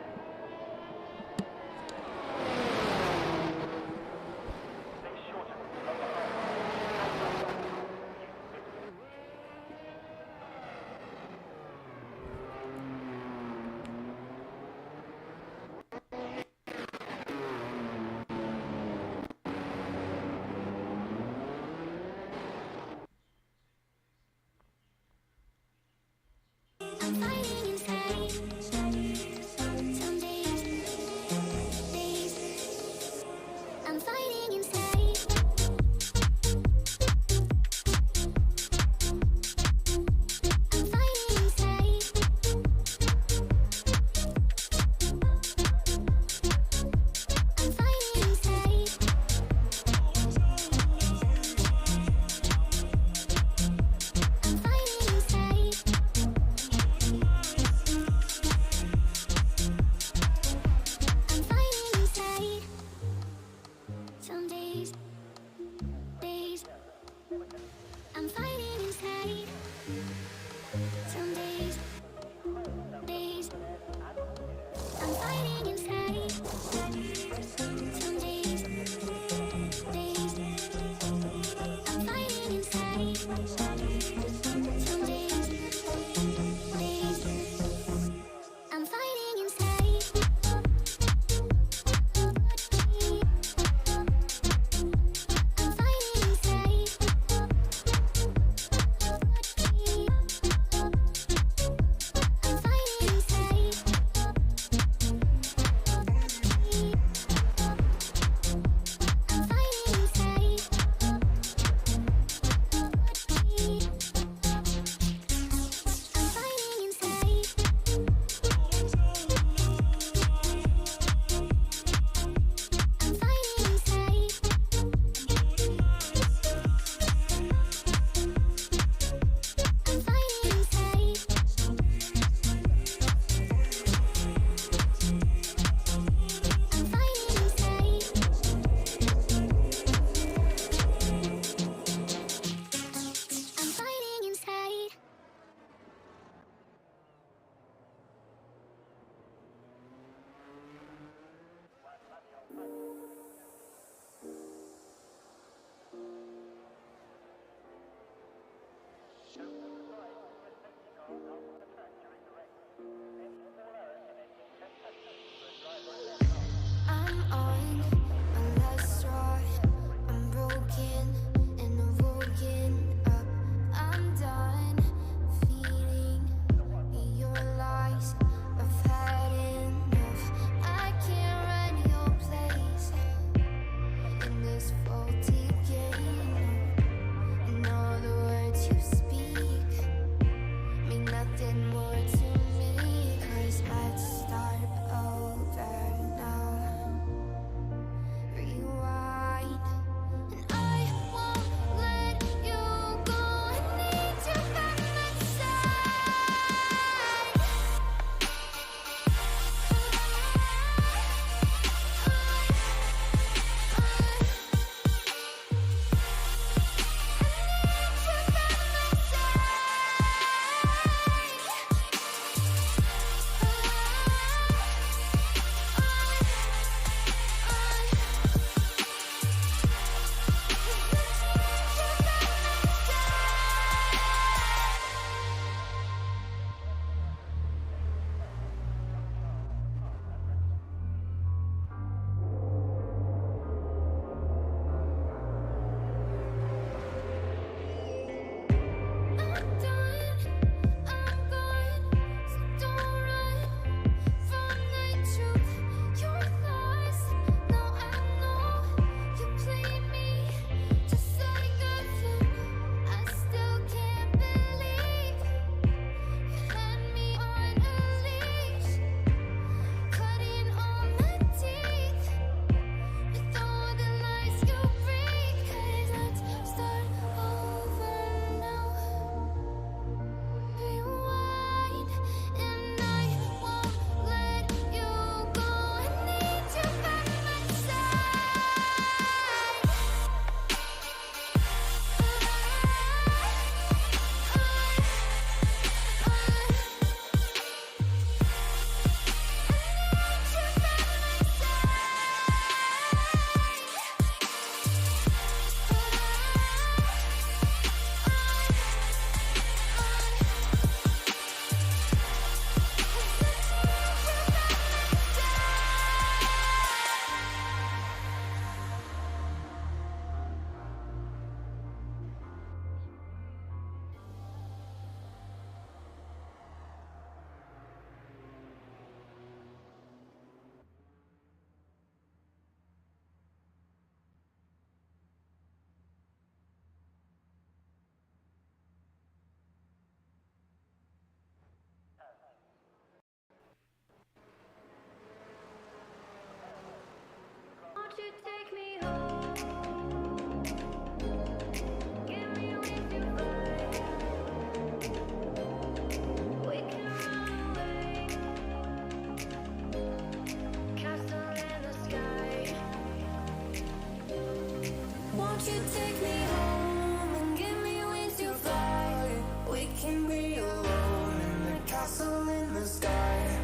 Won't you take me home and give me wings to fly? We can be alone in a castle in the sky.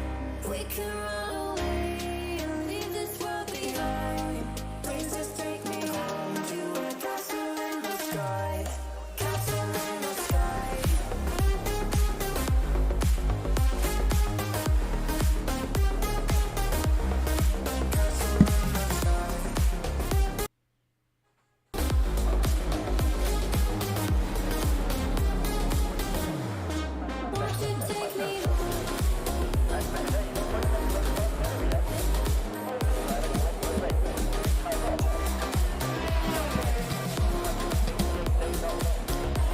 We can run away and leave this world behind. Please just take me home to a castle in the sky. Castle in the sky. Won't you take me home?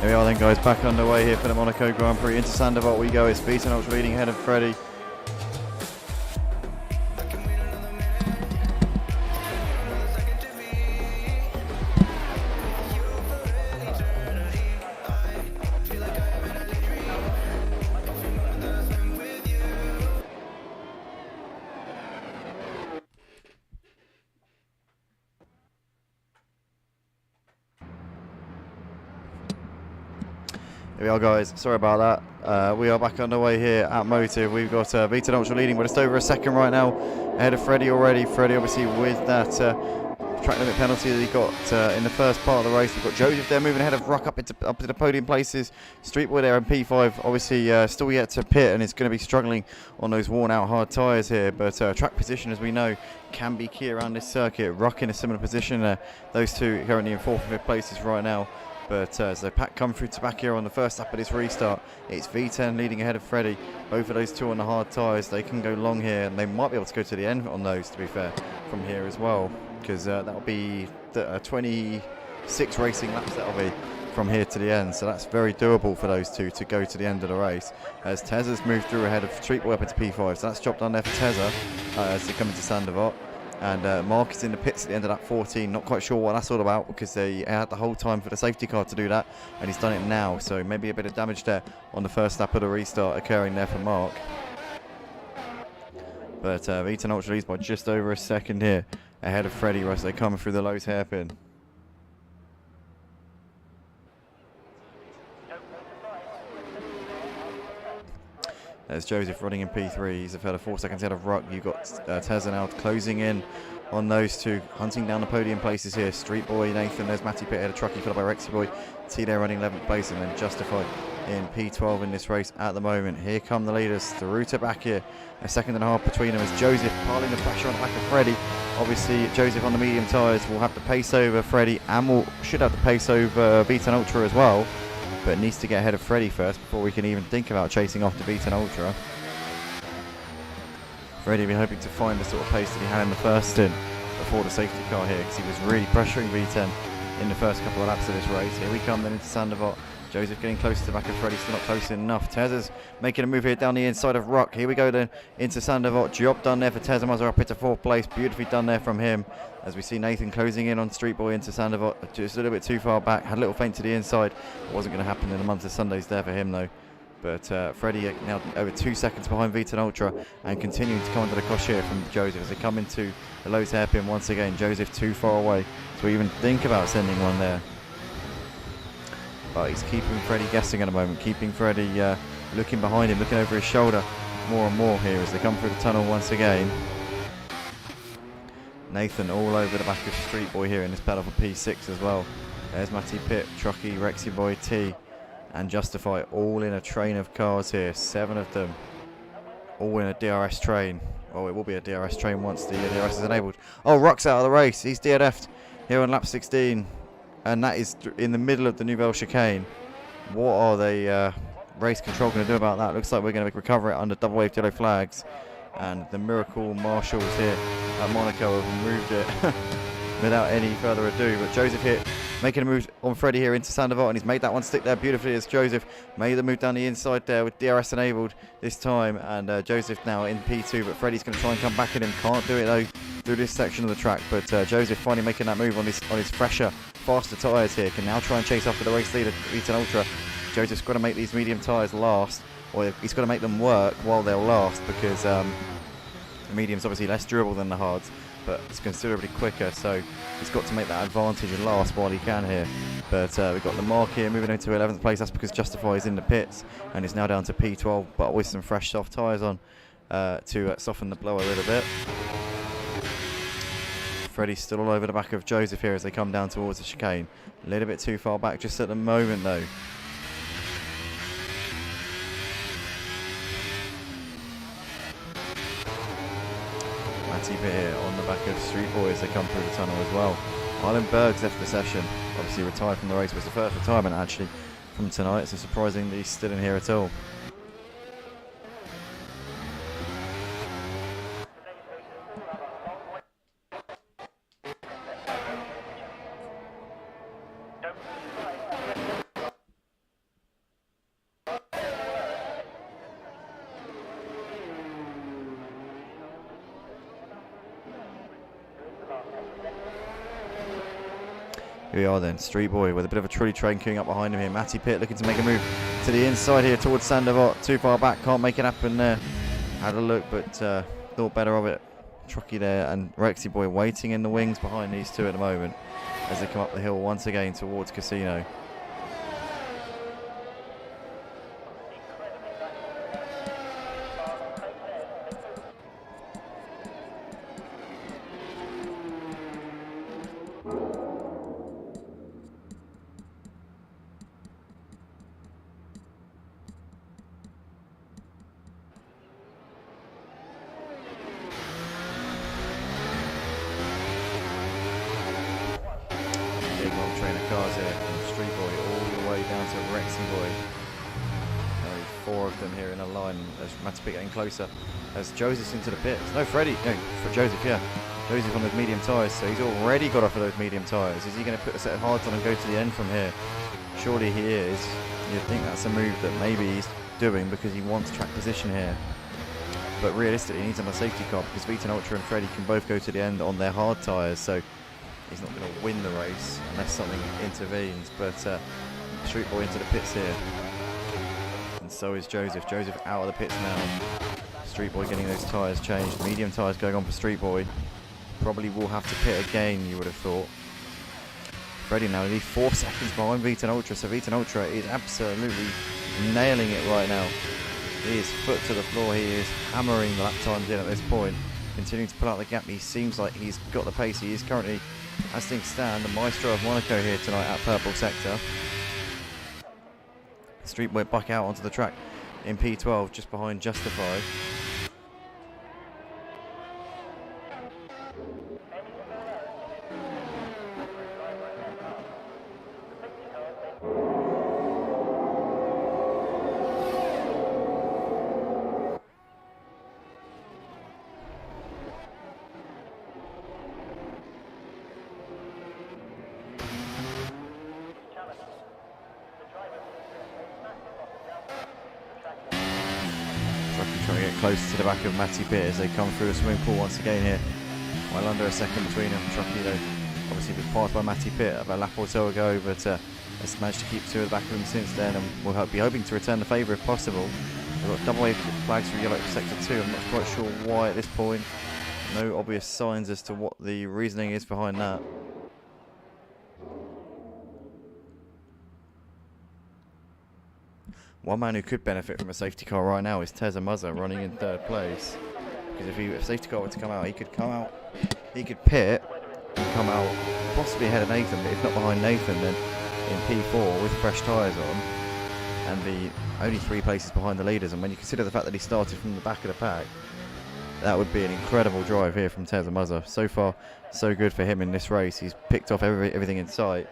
Here we are then, guys, back underway here for the Monaco Grand Prix. Into Sandoval we go. It's Vita Ultra leading ahead of Freddie. Here we are, guys. Sorry about that. We are back underway here at Motive. We've got Vita Ultra leading, but just over a second right now ahead of Freddie already. Freddie obviously with that track limit penalty that he got in the first part of the race. We've got Joseph there moving ahead of Ruck up to the podium places. Street Boy there in P5 obviously still yet to pit and is going to be struggling on those worn out hard tyres here. But track position, as we know, can be key around this circuit. Ruck in a similar position. Those two currently in 4th and 5th places right now. But as they come through to back here on the first lap of this restart, it's V10 leading ahead of Freddie. Both of those two on the hard tyres. They can go long here, and they might be able to go to the end on those, to be fair, from here as well. Because that'll be 26 racing laps, that'll be from here to the end. So that's very doable for those two to go to the end of the race. As Tezza's moved through ahead of Street Boy up into P5. So that's dropped down there for Tezza as they come into Sandoval. And Mark is in the pits at the end of that 14. Not quite sure what that's all about because they had the whole time for the safety car to do that. And he's done it now. So maybe a bit of damage there on the first lap of the restart occurring there for Mark. But V10 Ultra leads by just over a second here ahead of Freddie as they come through the Lowe's hairpin. There's Joseph running in P3. He's a further 4 seconds ahead of Ruck. You've got Tezza now closing in on those two, hunting down the podium places here. Street Boy, Nathan, there's Matty Pitt ahead of Truckee, followed by Rexy Boy. T there running 11th place, and then Justified in P12 in this race at the moment. Here come the leaders through to back here. A second and a half between them as Joseph piling the pressure on the back of Freddie. Obviously, Joseph on the medium tyres will have to pace over Freddie and should have to pace over V10 Ultra as well. But needs to get ahead of Freddie first before we can even think about chasing off the V10 Ultra. Freddie been hoping to find the sort of pace that he had in the first stint before the safety car here, because he was really pressuring V10 in the first couple of laps of this race. Here we come then into Sandoval. Joseph getting close to the back of Freddie, still not close enough. Tezza's making a move here down the inside of Ruck. Here we go then into Sandoval. Job done there for Tezza. Mazza up into 4th place. Beautifully done there from him. As we see Nathan closing in on Street Boy into Sandoval. Just a little bit too far back. Had a little feint to the inside. It wasn't going to happen in the month of Sundays there for him though. But Freddie now over 2 seconds behind V10 Ultra and continuing to come under the cosh here from Joseph as they come into the Lowe's hairpin once again. Joseph too far away to even think about sending one there. But he's keeping Freddie guessing at the moment, keeping Freddie looking behind him, looking over his shoulder more and more here as they come through the tunnel once again. Nathan all over the back of Street Boy here in this battle for P6 as well. There's Matty Pitt, Truckee, Rexy Boy, T and Justify all in a train of cars here. 7 of them all in a DRS train. Oh, it will be a DRS train once the DRS is enabled. Oh, Ruck's out of the race. He's DNF'd here on lap 16. And that is in the middle of the Nouvelle chicane. What are they race control going to do about that? Looks like we're going to recover it under double waved yellow flags. And the miracle marshals here at Monaco have removed it without any further ado. But Joseph here making a move on Freddie here into Sandoval, and he's made that one stick there beautifully as Joseph made the move down the inside there with DRS enabled this time. And Joseph now in P2, but Freddie's going to try and come back at him. Can't do it though through this section of the track. But Joseph finally making that move on his fresher, faster tyres here. Can now try and chase after the race leader, V10 Ultra. Joseph's got to make these medium tyres last, or he's got to make them work while they'll last, because The medium's obviously less durable than the hards, but it's considerably quicker, so he's got to make that advantage and last while he can here. But we've got the mark here moving into 11th place. That's because Justify is in the pits, and it's now down to P12, but with some fresh soft tyres on to soften the blow a little bit. Freddie's still all over the back of Joseph here as they come down towards the chicane. A little bit too far back just at the moment though. Matty Pitt here on the back of Street Boy as they come through the tunnel as well. Island Berg's left the session, obviously retired from the race. It was the first retirement actually from tonight, so surprising that he's still in here at all. Here we are then, Street Boy with a bit of a trolley train queuing up behind him here. Matty Pitt looking to make a move to the inside here towards Sandoval. Too far back, can't make it happen there. Had a look, but thought better of it. Trucky there, and Rexy Boy waiting in the wings behind these two at the moment as they come up the hill once again towards Casino. Train of cars here from Street Boy all the way down to Rexy Boy. Only four of them here in a line as Matty Pitt getting closer as Joseph's into the pits. No, Freddie, no, for Joseph, yeah. Joseph on those medium tyres, so he's already got off of those medium tyres. Is he going to put a set of hards on and go to the end from here? Surely he is. You'd think that's a move that maybe he's doing because he wants track position here. But realistically, he needs another safety car because Vita Ultra and Freddie can both go to the end on their hard tyres, so he's not going to win the race unless something intervenes. But Street Boy into the pits here, and so is Joseph. Joseph out of the pits now. Street Boy getting those tyres changed. Medium tyres going on for Street Boy. Probably will have to pit again, you would have thought. Freddie now nearly 4 seconds behind Vita Ultra, so Vita Ultra is absolutely nailing it right now. He is foot to the floor. He is hammering the lap times in at this point, continuing to pull out the gap. He seems like he's got the pace. He is currently, as things stand, the maestro of Monaco here tonight at Purple Sector. Street Boy back out onto the track in P12 just behind Justify. Trying to get close to the back of Matty Pitt as they come through the swimming pool once again here. Well under a second between them. Trucky though obviously been passed by Matty Pitt about a lap or so ago, but has managed to keep two at the back of him since then, and we'll be hoping to return the favour if possible. We've got double A flags for yellow sector 2. I'm not quite sure why at this point. No obvious signs as to what the reasoning is behind that. One man who could benefit from a safety car right now is Teza Muzza running in third place. Because if a safety car were to come out, he could pit and come out possibly ahead of Nathan, but if not behind Nathan, then in P4 with fresh tyres on and be only 3 places behind the leaders. And when you consider the fact that he started from the back of the pack, that would be an incredible drive here from Teza Muzza. So far, so good for him in this race. He's picked off everything in sight,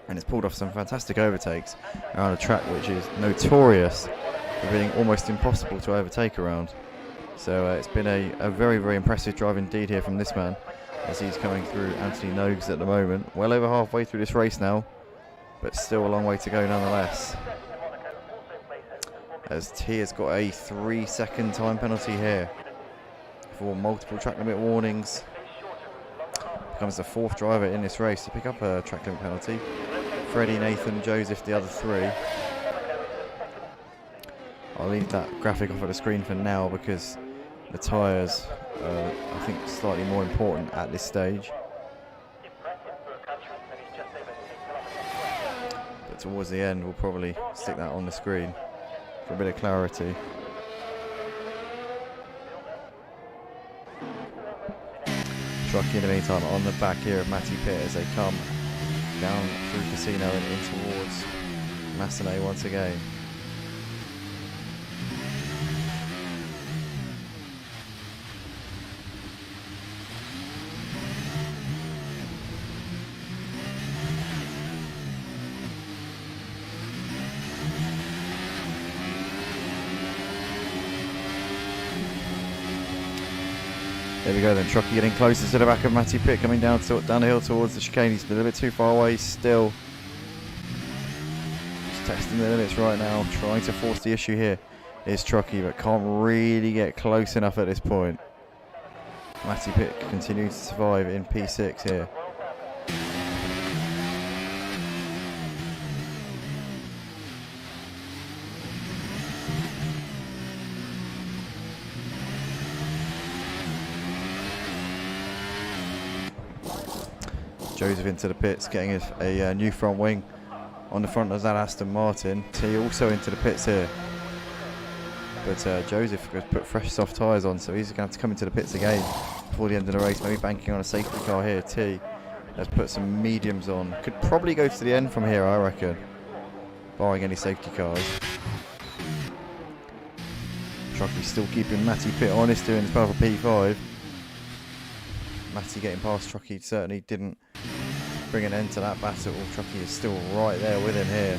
and it's pulled off some fantastic overtakes around a track which is notorious for being almost impossible to overtake around. So it's been a very, very impressive drive indeed here from this man as he's coming through Anthony Nogues at the moment. Well over halfway through this race now, but still a long way to go nonetheless. As T has got a 3-second time penalty here for multiple track limit warnings. Becomes the 4th driver in this race to pick up a track limit penalty. Freddie, Nathan, Joseph, the other 3. I'll leave that graphic off of the screen for now because the tyres are, I think, slightly more important at this stage. But towards the end, we'll probably stick that on the screen for a bit of clarity. Trucky in the meantime on the back here of Matty Pitt as they come down through Casino and in towards Massenet once again. There we go then, Trucky getting closer to the back of Matty Pitt, coming down the hill towards the chicane. He's a little bit too far away still. Just testing the limits right now, trying to force the issue here is Trucky, but can't really get close enough at this point. Matty Pitt continuing to survive in P6 here. Joseph into the pits, getting a new front wing on the front of that Aston Martin. T also into the pits here. But Joseph has put fresh soft tyres on, so he's going to have to come into the pits again before the end of the race. Maybe banking on a safety car here. T has put some mediums on. Could probably go to the end from here, I reckon, barring any safety cars. Trucky still keeping Matty Pitt honest doing his powerful P5. Matty getting past Trucky certainly didn't bring an end to that battle. Trucky is still right there with him here.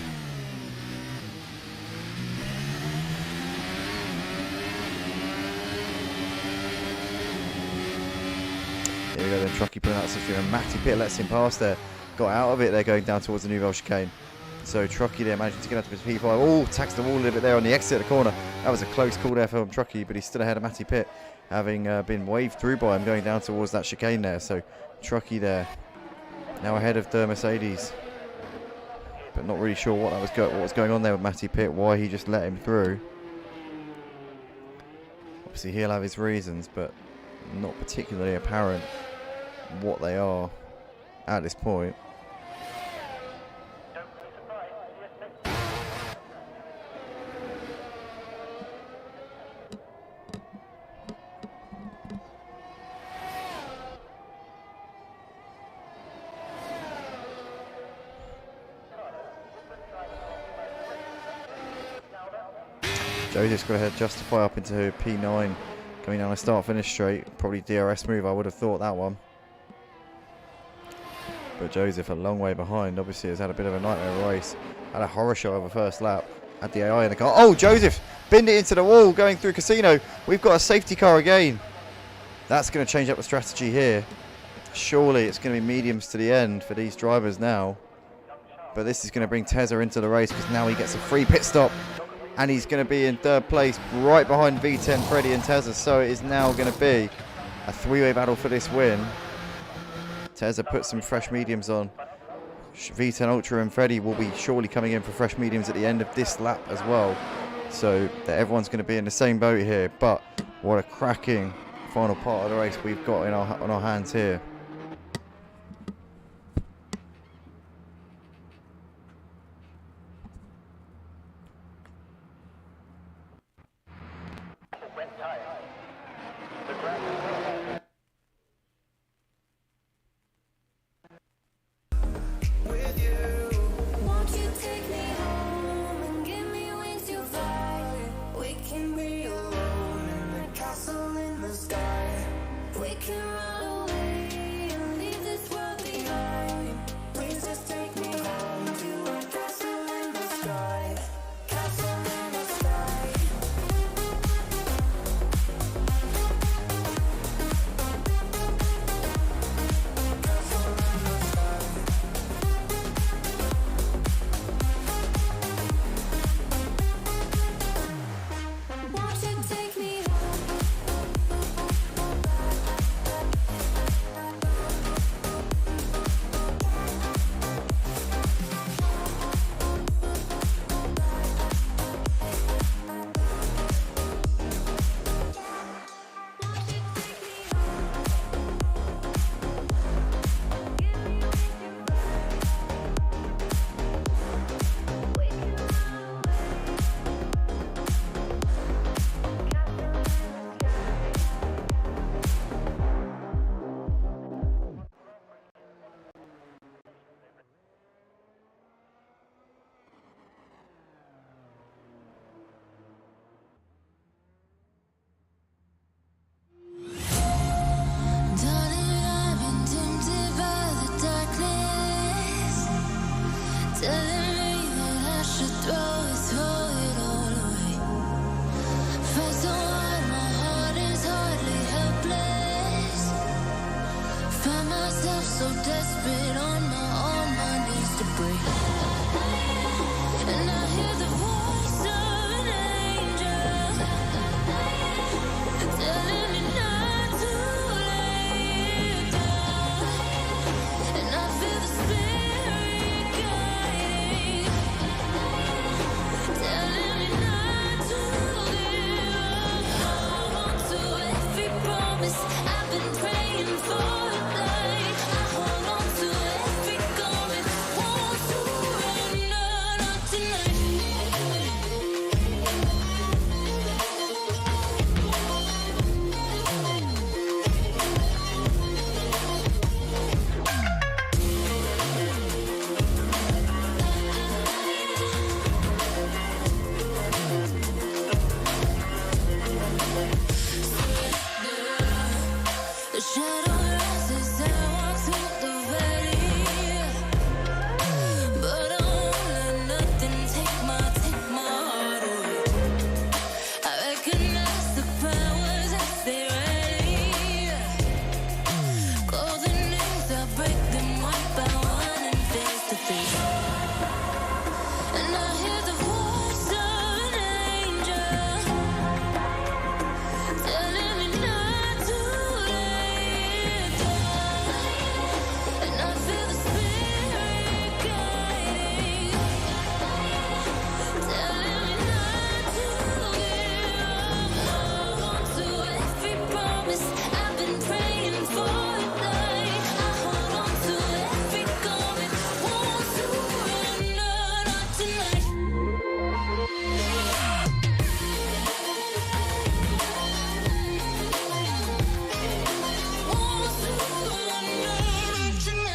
Here we go then, Trucky putting out something, and Matty Pitt lets him pass there. Got out of it there going down towards the Nouvelle chicane. So Trucky there managing to get out to his P5. Oh, taxed the wall a little bit there on the exit of the corner. That was a close call there from Trucky, but he's still ahead of Matty Pitt, having been waved through by him going down towards that chicane there. So Trucky there, now ahead of the Mercedes. But not really sure what was going on there with Matty Pitt, why he just let him through. Obviously he'll have his reasons, but not particularly apparent what they are at this point. Joseph's got to justify up into P9, coming down a start-finish straight. Probably DRS move, I would have thought that one. But Joseph a long way behind. Obviously has had a bit of a nightmare race. Had a horror show of a first lap. Had the AI in the car. Oh, Joseph binned it into the wall going through Casino. We've got a safety car again. That's going to change up the strategy here. Surely it's going to be mediums to the end for these drivers now. But this is going to bring Tezza into the race because now he gets a free pit stop. And he's going to be in third place right behind V10, Freddie and Tezza. So it is now going to be a three-way battle for this win. Tezza put some fresh mediums on. V10 Ultra and Freddie will be surely coming in for fresh mediums at the end of this lap as well. So that everyone's going to be in the same boat here. But what a cracking final part of the race we've got on our hands here. so desperate on my knees to breathe. And I hear the voice of an angel telling me not to lay it down. And I feel the spirit guiding, telling me not to give up. Hold on to every promise I've been praying for. Like I hold on to every garment, won't surrender, not tonight. The shadow rises and walks through the valley, but I won't let nothing take my heart away. I recognize the powers as they rally, golden names, I break them one by one and face to face. And I hear the voice of an angel telling me not to lay it down. And I feel the spirit guiding, telling me not to give up. Hold on to every promise I've been praying for. Like I hold on to every garment, won't surrender, not tonight. Won't surrender, not tonight. Won't surrender, not tonight.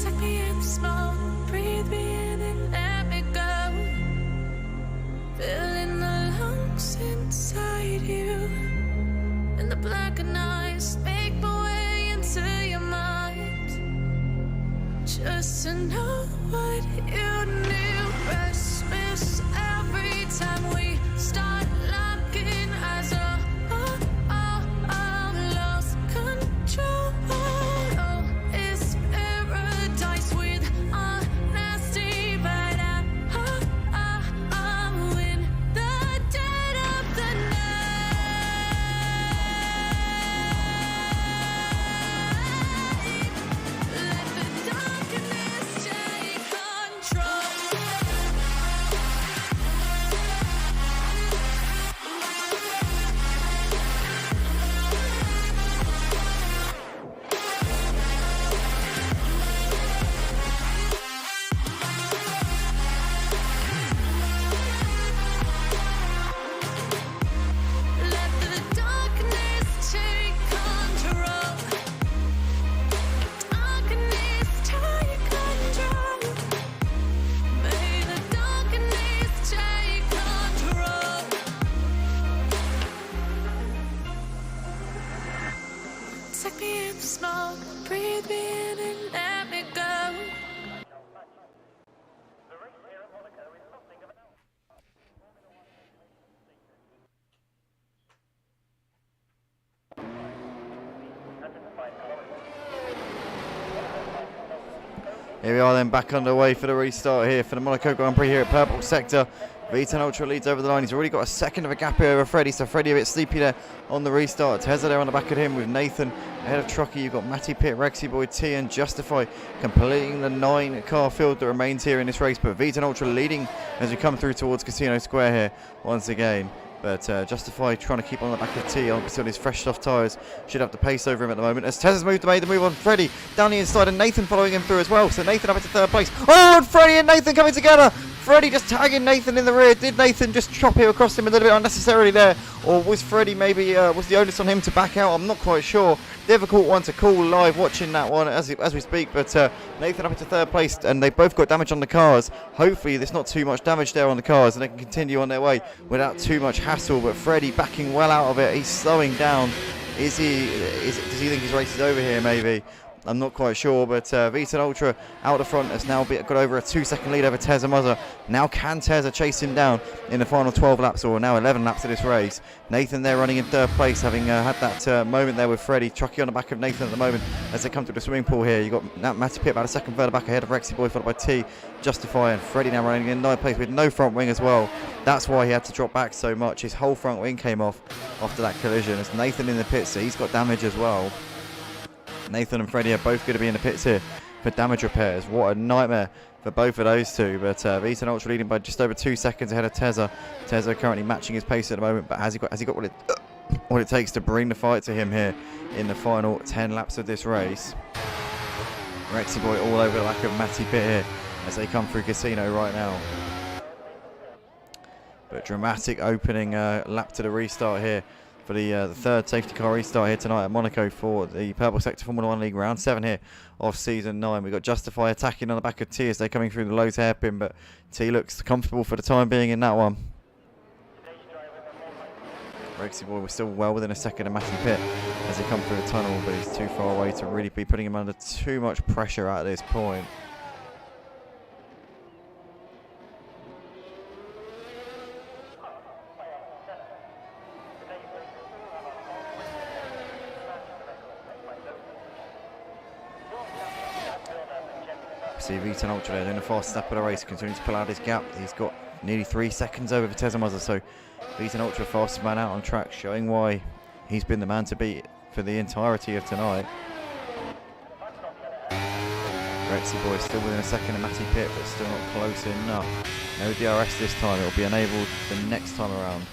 Take me in the smoke, breathe me in and let me go. Filling the lungs inside you. In the blackened eyes, make my way into your mind. Just to know what you knew. Restless every time we start locking eyes. Lost control. Oh, it's paradise with honesty, but I'm in the dead of the night. Let the darkness take control. Let the darkness take control. Darkness take control. May the darkness take control. Take me in the smoke, breathe me in and let me go. Here we are then, back underway for the restart here for the Monaco Grand Prix here at Purple Sector. V10 Ultra leads over the line. He's already got a second of a gap here over Freddie, so Freddie a bit sleepy there on the restart. Tezza there on the back of him with Nathan ahead of Truckee. You've got Matty Pitt, Rexy Boy, T and Justify completing the 9-car field that remains here in this race. But V10 Ultra leading as we come through towards Casino Square here once again. But Justify trying to keep on the back of T on his fresh soft tyres. Should have the pace over him at the moment. As Tez's made the move on Freddie down the inside, and Nathan following him through as well. So Nathan up into third place. Oh, and Freddie and Nathan coming together. Freddie just tagging Nathan in the rear. Did Nathan just chop it across him a little bit unnecessarily there? Or was Freddie maybe, was the onus on him to back out? I'm not quite sure. Difficult one to call live watching that one as we speak. But Nathan up into third place, and they both got damage on the cars. Hopefully there's not too much damage there on the cars, and they can continue on their way without too much hassle. But Freddie backing well out of it. He's slowing down. Does he think his race is over here maybe? I'm not quite sure, but V10 Ultra out the front has now got over a 2-second lead over Tezza Muzza. Now can Tezza chase him down in the final 12 laps, or now 11 laps of this race? Nathan there running in third place, having had that moment there with Freddie. Chucky on the back of Nathan at the moment as they come through the swimming pool here. You've got Matty Pitt about a second further back ahead of Rexy Boy, followed by T, Justify, and Freddie now running in ninth place with no front wing as well. That's why he had to drop back so much. His whole front wing came off after that collision. As Nathan in the pits, so he's got damage as well. Nathan and Freddie are both going to be in the pits here for damage repairs. What a nightmare for both of those two. But V10 Ultra leading by just over 2 seconds ahead of Tezza. Tezza currently matching his pace at the moment, but has he got what it takes to bring the fight to him here in the final 10 laps of this race? Rexy Boy all over the back of Matty Pitt here as they come through Casino right now. But dramatic opening lap to the restart here for the third safety car restart here tonight at Monaco for the Purple Sector Formula 1 League round 7 here of season 9. We've got Justify attacking on the back of T as they're coming through the Lowe's hairpin, but T looks comfortable for the time being in that one. Rexy Boy was still well within a second of Matty Pitt as they come through the tunnel, but he's too far away to really be putting him under too much pressure at this point. See V10 Ultra there doing the fastest lap of the race, continuing to pull out his gap. He's got nearly 3 seconds over Tezza Muzza, so V10 Ultra fastest man out on track, showing why he's been the man to beat for the entirety of tonight. Rexy Boy still within a second of Matty Pitt, but still not close enough. No DRS this time, it'll be enabled the next time around.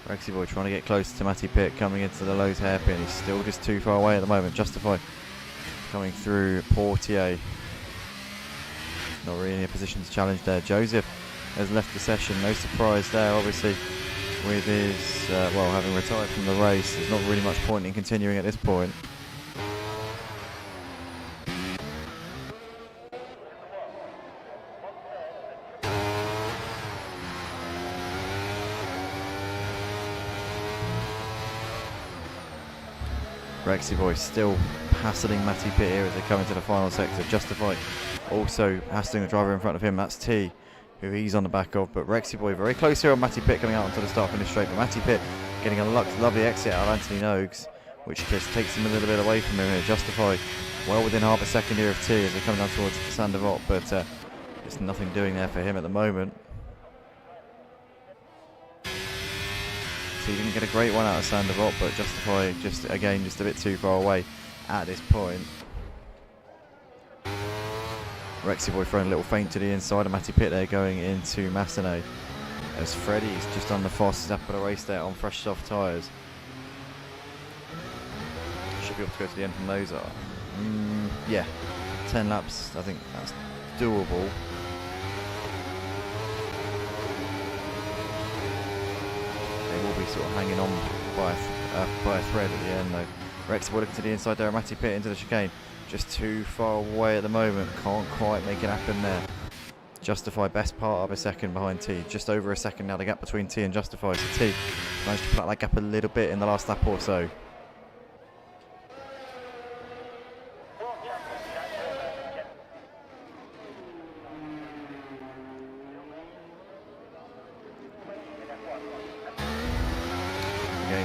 Rexy Boy trying to get close to Matty Pitt coming into the Lowe's hairpin. He's still just too far away at the moment. Justify coming through Portier. Not really in a position to challenge there. Joseph has left the session. No surprise there, obviously, with his, well, having retired from the race. There's not really much point in continuing at this point. Rexy Boy still hassling Matty Pitt here as they come into the final sector. Justify also hassling the driver in front of him. That's T, who he's on the back of. But Rexy Boy very close here on Matty Pitt coming out onto the start finish straight. But Matty Pitt getting a lovely exit out of Anthony Noakes, which just takes him a little bit away from him here. Justify well within half a second here of T as they come down towards the Sandevot, but there's nothing doing there for him at the moment. He didn't get a great one out of Sandevot, but Justify just a bit too far away at this point. Rexy Boy throwing a little feint to the inside of Matty Pitt there going into Massenet. As Freddie's just on the fastest lap of the race there on fresh soft tyres. Should be able to go to the end from those. Yeah, 10 laps, I think that's doable. Will be sort of hanging on by a thread at the end though. Rexy Boy looking to the inside there, Matty Pitt into the chicane. Just too far away at the moment, can't quite make it happen there. Justify best part of a second behind T, just over a second now the gap between T and Justify, so T managed to pull out that gap a little bit in the last lap or so.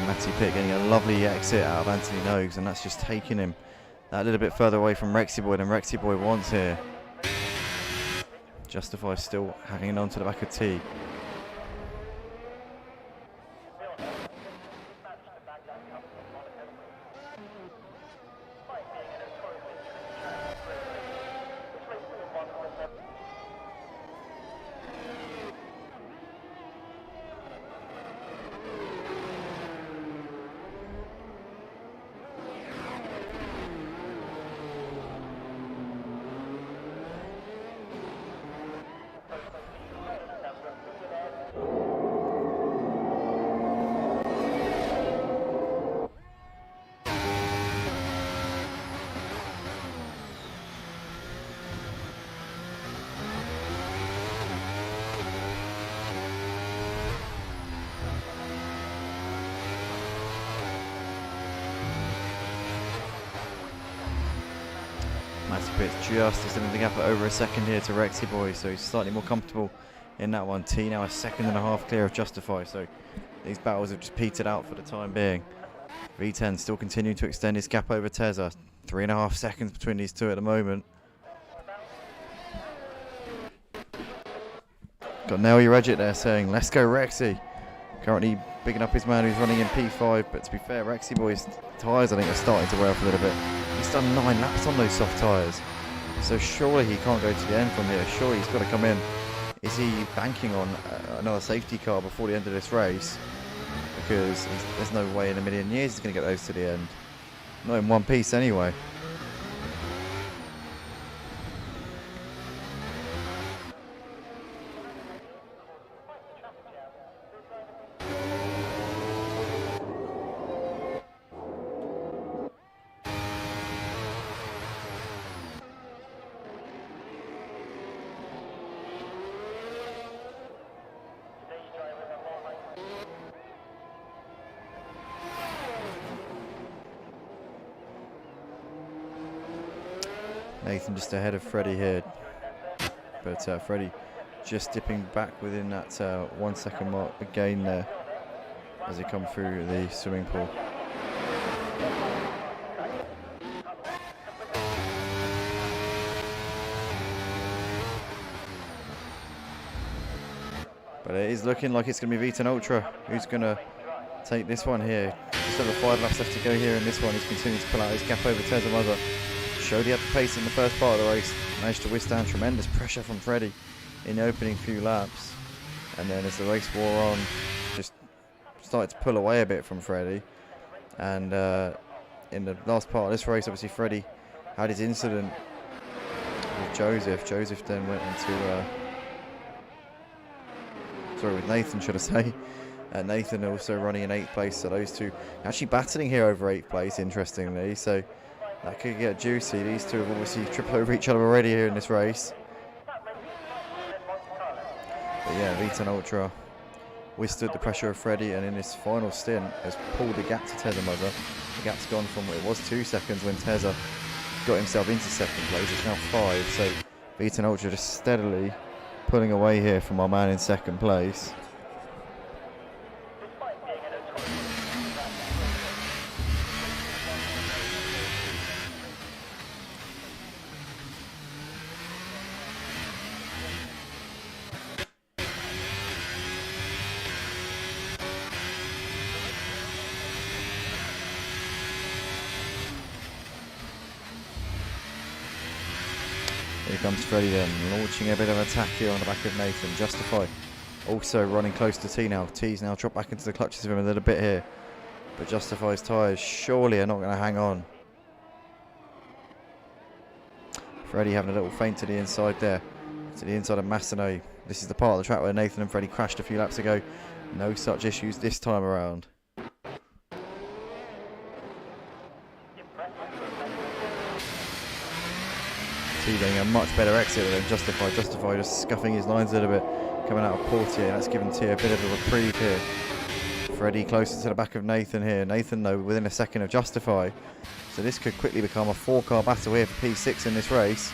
Matty Pitt getting a lovely exit out of Anthony Noakes, and that's just taking him that little bit further away from Rexy Boy than Rexy Boy wants here. Justify still hanging on to the back of T. pits, just extending the gap at over a second here to Rexy Boy, so he's slightly more comfortable in that one. T now a second and a half clear of Justify, so these battles have just petered out for the time being. V10 still continuing to extend his gap over Tezza. 3.5 seconds between these two at the moment. Got Nelly Regit there saying, let's go Rexy. Currently bigging up his man who's running in P5, but to be fair, Rexy Boy's tyres I think are starting to wear off a little bit. He's done 9 laps on those soft tyres, so surely he can't go to the end from here. Surely he's got to come in. Is he banking on another safety car before the end of this race? Because there's no way in a million years he's going to get those to the end. Not in one piece anyway. Nathan just ahead of Freddie here, but Freddie just dipping back within that 1 second mark again there as he come through the swimming pool. But it is looking like it's going to be V10 Ultra who's going to take this one here. Just over 5 laps left to go here in this one. He's continuing to pull out his gap over Tezza Mother. Showed he had the pace in the first part of the race, managed to withstand tremendous pressure from Freddie in the opening few laps, and then as the race wore on, just started to pull away a bit from Freddie. And in the last part of this race, obviously Freddie had his incident with Joseph. Joseph then went into with Nathan, should I say. Nathan also running in 8th place, so those two actually battling here over 8th place, interestingly, so that could get juicy. These two have obviously tripped over each other already here in this race. But yeah, V10 Ultra withstood the pressure of Freddie, and in this final stint has pulled the gap to Tezza Mother. The gap's gone from what it was 2 seconds when Tezza got himself into 2nd place. It's now 5, so V10 Ultra just steadily pulling away here from our man in 2nd place. Here comes Freddie then, launching a bit of an attack here on the back of Nathan. Justify also running close to T now. T's now dropped back into the clutches of him a little bit here. But Justify's tyres surely are not going to hang on. Freddie having a little feint to the inside there. To the inside of Massenet. This is the part of the track where Nathan and Freddie crashed a few laps ago. No such issues this time around. T getting a much better exit than Justify. Justify just scuffing his lines a little bit, coming out of Portier. That's given T a bit of a reprieve here. Freddie closer to the back of Nathan here. Nathan, though, within a second of Justify. So this could quickly become a 4-car battle here for P6 in this race.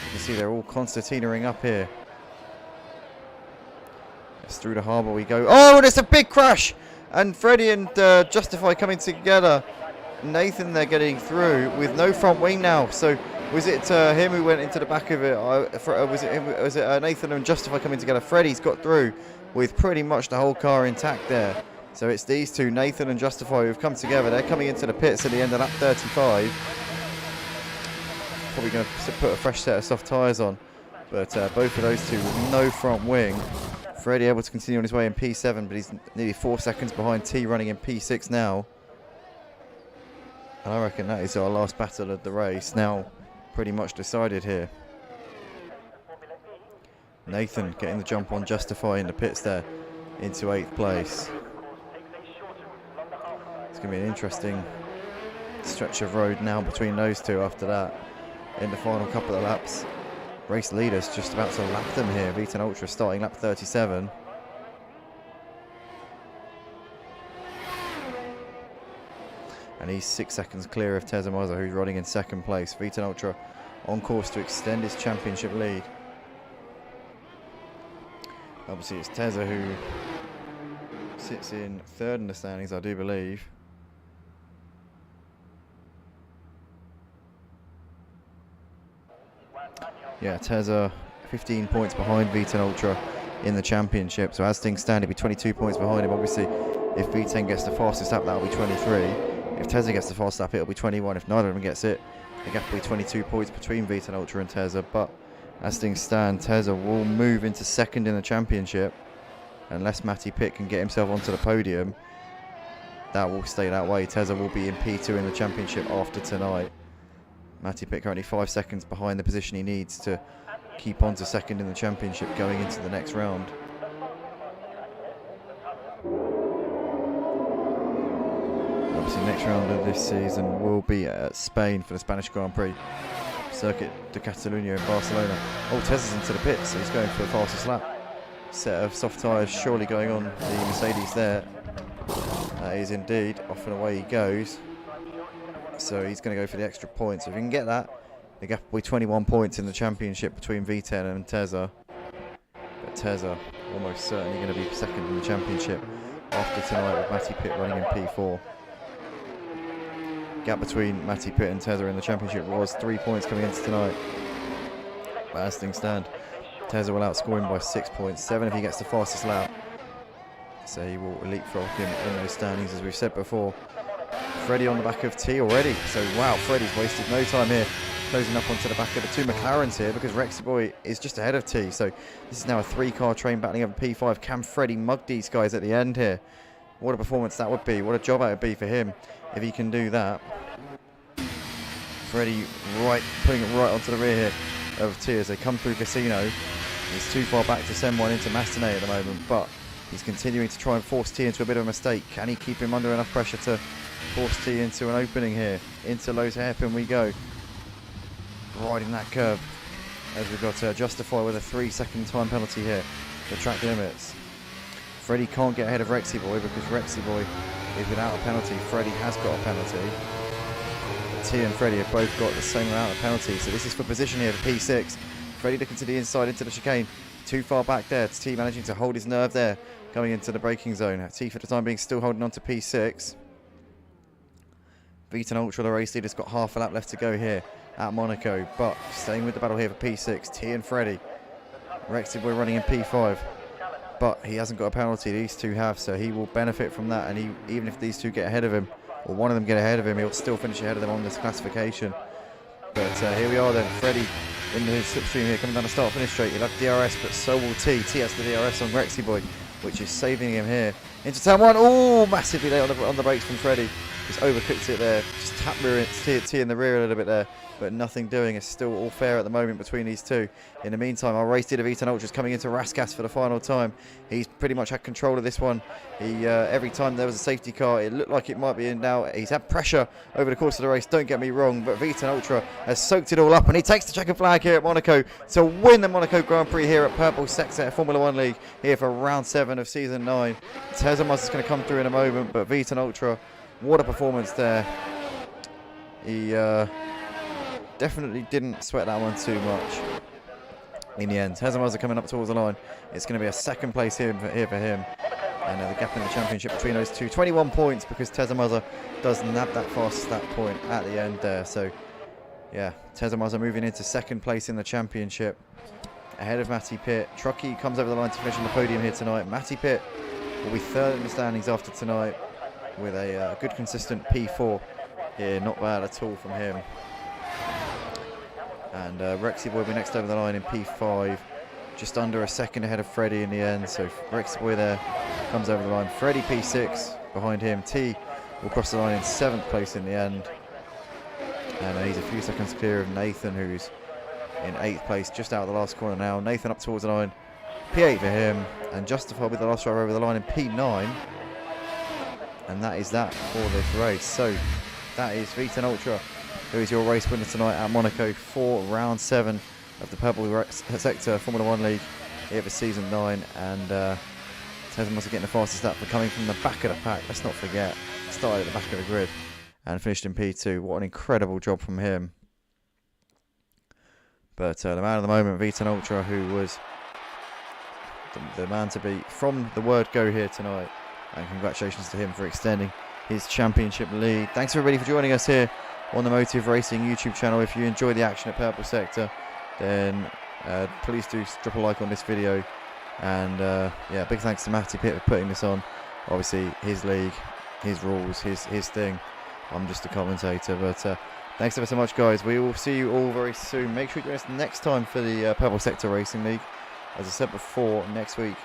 You can see they're all concertinaing up here. It's through the harbour we go. Oh, and it's a big crash! And Freddie and Justify coming together. Nathan, they're getting through with no front wing now. So was it him who went into the back of it? Was it Nathan and Justify coming together? Freddie's got through with pretty much the whole car intact there. So it's these two, Nathan and Justify, who've come together. They're coming into the pits at the end of lap 35. Probably going to put a fresh set of soft tyres on. But both of those two with no front wing. Freddie able to continue on his way in P7, but he's nearly 4 seconds behind T, running in P6 now. And I reckon that is our last battle of the race. Now pretty much decided here. Nathan getting the jump on Justify in the pits there into 8th place. It's going to be an interesting stretch of road now between those two after that in the final couple of laps. Race leaders just about to lap them here. V10 Ultra starting lap 37. And he's 6 seconds clear of Tezza Mother, who's running in 2nd place. V10 Ultra on course to extend his championship lead. Obviously it's Tezza who sits in third in the standings, I do believe. Yeah, Tezza 15 points behind V10 Ultra in the championship. So as things stand, it'll be 22 points behind him. Obviously, if V10 gets the fastest lap, that'll be 23. If Tezza gets the fastest lap, it'll be 21. If neither of them gets it, the gap will be 22 points between V10 Ultra and Tezza. But as things stand, Tezza will move into second in the championship. Unless Matty Pitt can get himself onto the podium, that will stay that way. Tezza will be in P2 in the championship after tonight. Matty Pitt currently 5 seconds behind the position he needs to keep on to second in the championship going into the next round. Obviously next round of this season will be at Spain for the Spanish Grand Prix. Circuit de Catalunya in Barcelona. Oh, Tezza's into the pits, so he's going for the fastest lap. Set of soft tyres surely going on the Mercedes there. That is indeed. Off and away he goes. So he's going to go for the extra points. If he can get that, the gap will be 21 points in the championship between V10 and Tezza. But Tezza almost certainly going to be second in the championship after tonight with Matty Pitt running in P4. Gap between Matty Pitt and Tezza in the championship was 3 points coming into tonight. But as things stand, Tezza will outscore him by 6 points. 7 if he gets the fastest lap. So he will leapfrog him in those standings, as we've said before. Freddie on the back of T already. So wow, Freddie's wasted no time here, closing up onto the back of the two McLarens here, because Rexy Boy is just ahead of T. So this is now a 3-car train battling over P5. Can Freddie mug these guys at the end here? What a performance that would be. What a job that would be for him if he can do that. Freddie putting it right onto the rear here of T as they come through Casino. He's too far back to send one into Mastinay at the moment, but he's continuing to try and force T into a bit of a mistake. Can he keep him under enough pressure to force T into an opening here? Into Lowe's hairpin we go. Riding that curve as we've got to justify with a 3-second time penalty here for track limits. Freddie can't get ahead of Rexy Boy because Rexy Boy is without a penalty. Freddie has got a penalty. But T and Freddie have both got the same amount of penalties. So this is for position here for P6. Freddie looking to the inside into the chicane. Too far back there. T managing to hold his nerve there going into the braking zone. T for the time being still holding on to P6. V10 Ultra, the race leader's got half a lap left to go here at Monaco, but staying with the battle here for P6, T and Freddie. Rexy Boy running in P5, but he hasn't got a penalty. These two have, so he will benefit from that, and even if these two get ahead of him, or one of them get ahead of him, he'll still finish ahead of them on this classification. But here we are then, Freddie in his slipstream here, coming down the start-finish straight. He'll have DRS, but so will T. T has the DRS on Rexy Boy, which is saving him here. Into turn one, oh, massively late on the brakes from Freddie. Just overcooked it there, just tap rear T in the rear a little bit there, but nothing doing. It's still all fair at the moment between these two. In the meantime, our race leader V10 Ultra is coming into Raskas for the final time. He's pretty much had control of this one. He every time there was a safety car, it looked like it might be in now. He's had pressure over the course of the race, don't get me wrong, but V10 Ultra has soaked it all up, and he takes the checkered flag here at Monaco to win the Monaco Grand Prix here at Purple Sector Formula 1 League here for round 7 of season 9. Tezza is going to come through in a moment, but V10 Ultra, what a performance there. He definitely didn't sweat that one too much in the end. Tezza coming up towards the line. It's going to be a second place here for him. And the gap in the championship between those two, 21 points, because Tezza does nab that fast that point at the end there. So, yeah, Tezza moving into second place in the championship ahead of Matty Pitt. Truckee comes over the line to finish on the podium here tonight. Matty Pitt will be third in the standings after tonight with a good consistent P4 here. Not bad at all from him. And Rexy Boy will be next over the line in P5, just under a second ahead of Freddie in the end. So Rexy Boy there comes over the line. Freddie P6 behind him. T will cross the line in 7th place in the end. And he's a few seconds clear of Nathan, who's in 8th place, just out of the last corner now. Nathan up towards the line. P8 for him, and Justified with the last driver over the line in P9. And that is that for this race. So that is V10 Ultra, who is your race winner tonight at Monaco for round 7 of the Purple Sector Formula 1 League here for season 9. And Tezza must be getting the fastest lap for coming from the back of the pack. Let's not forget, started at the back of the grid and finished in P2. What an incredible job from him. But the man of the moment, V10 Ultra, who was the man to beat from the word go here tonight. And congratulations to him for extending his championship lead. Thanks everybody for joining us here on the Motive Racing YouTube channel. If you enjoy the action at Purple Sector, then please do drop a like on this video. And yeah, big thanks to Matty Pitt for putting this on. Obviously his league, his rules, his thing. I'm just a commentator. But thanks ever so much, guys. We will see you all very soon. Make sure you join us next time for the Purple Sector Racing League. As I said before, next week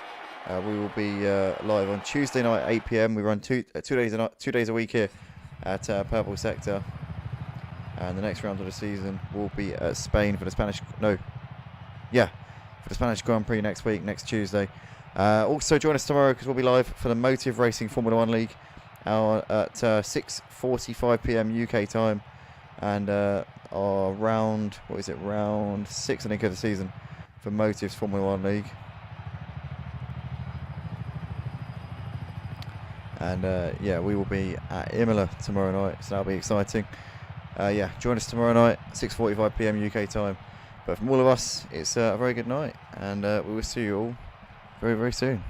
we will be live on Tuesday night at 8 PM. We run two days a week here at Purple Sector. And the next round of the season will be at Spain for the Spanish Grand Prix next week, next Tuesday. Also join us tomorrow because we'll be live for the Motive Racing Formula 1 League at 6:45 PM UK time. And our round 6 I think of the season for Motive's Formula 1 League. And yeah, we will be at Imola tomorrow night, so that'll be exciting. Yeah, join us tomorrow night, 6:45 PM UK time. But from all of us, it's a very good night, and we will see you all very, very soon.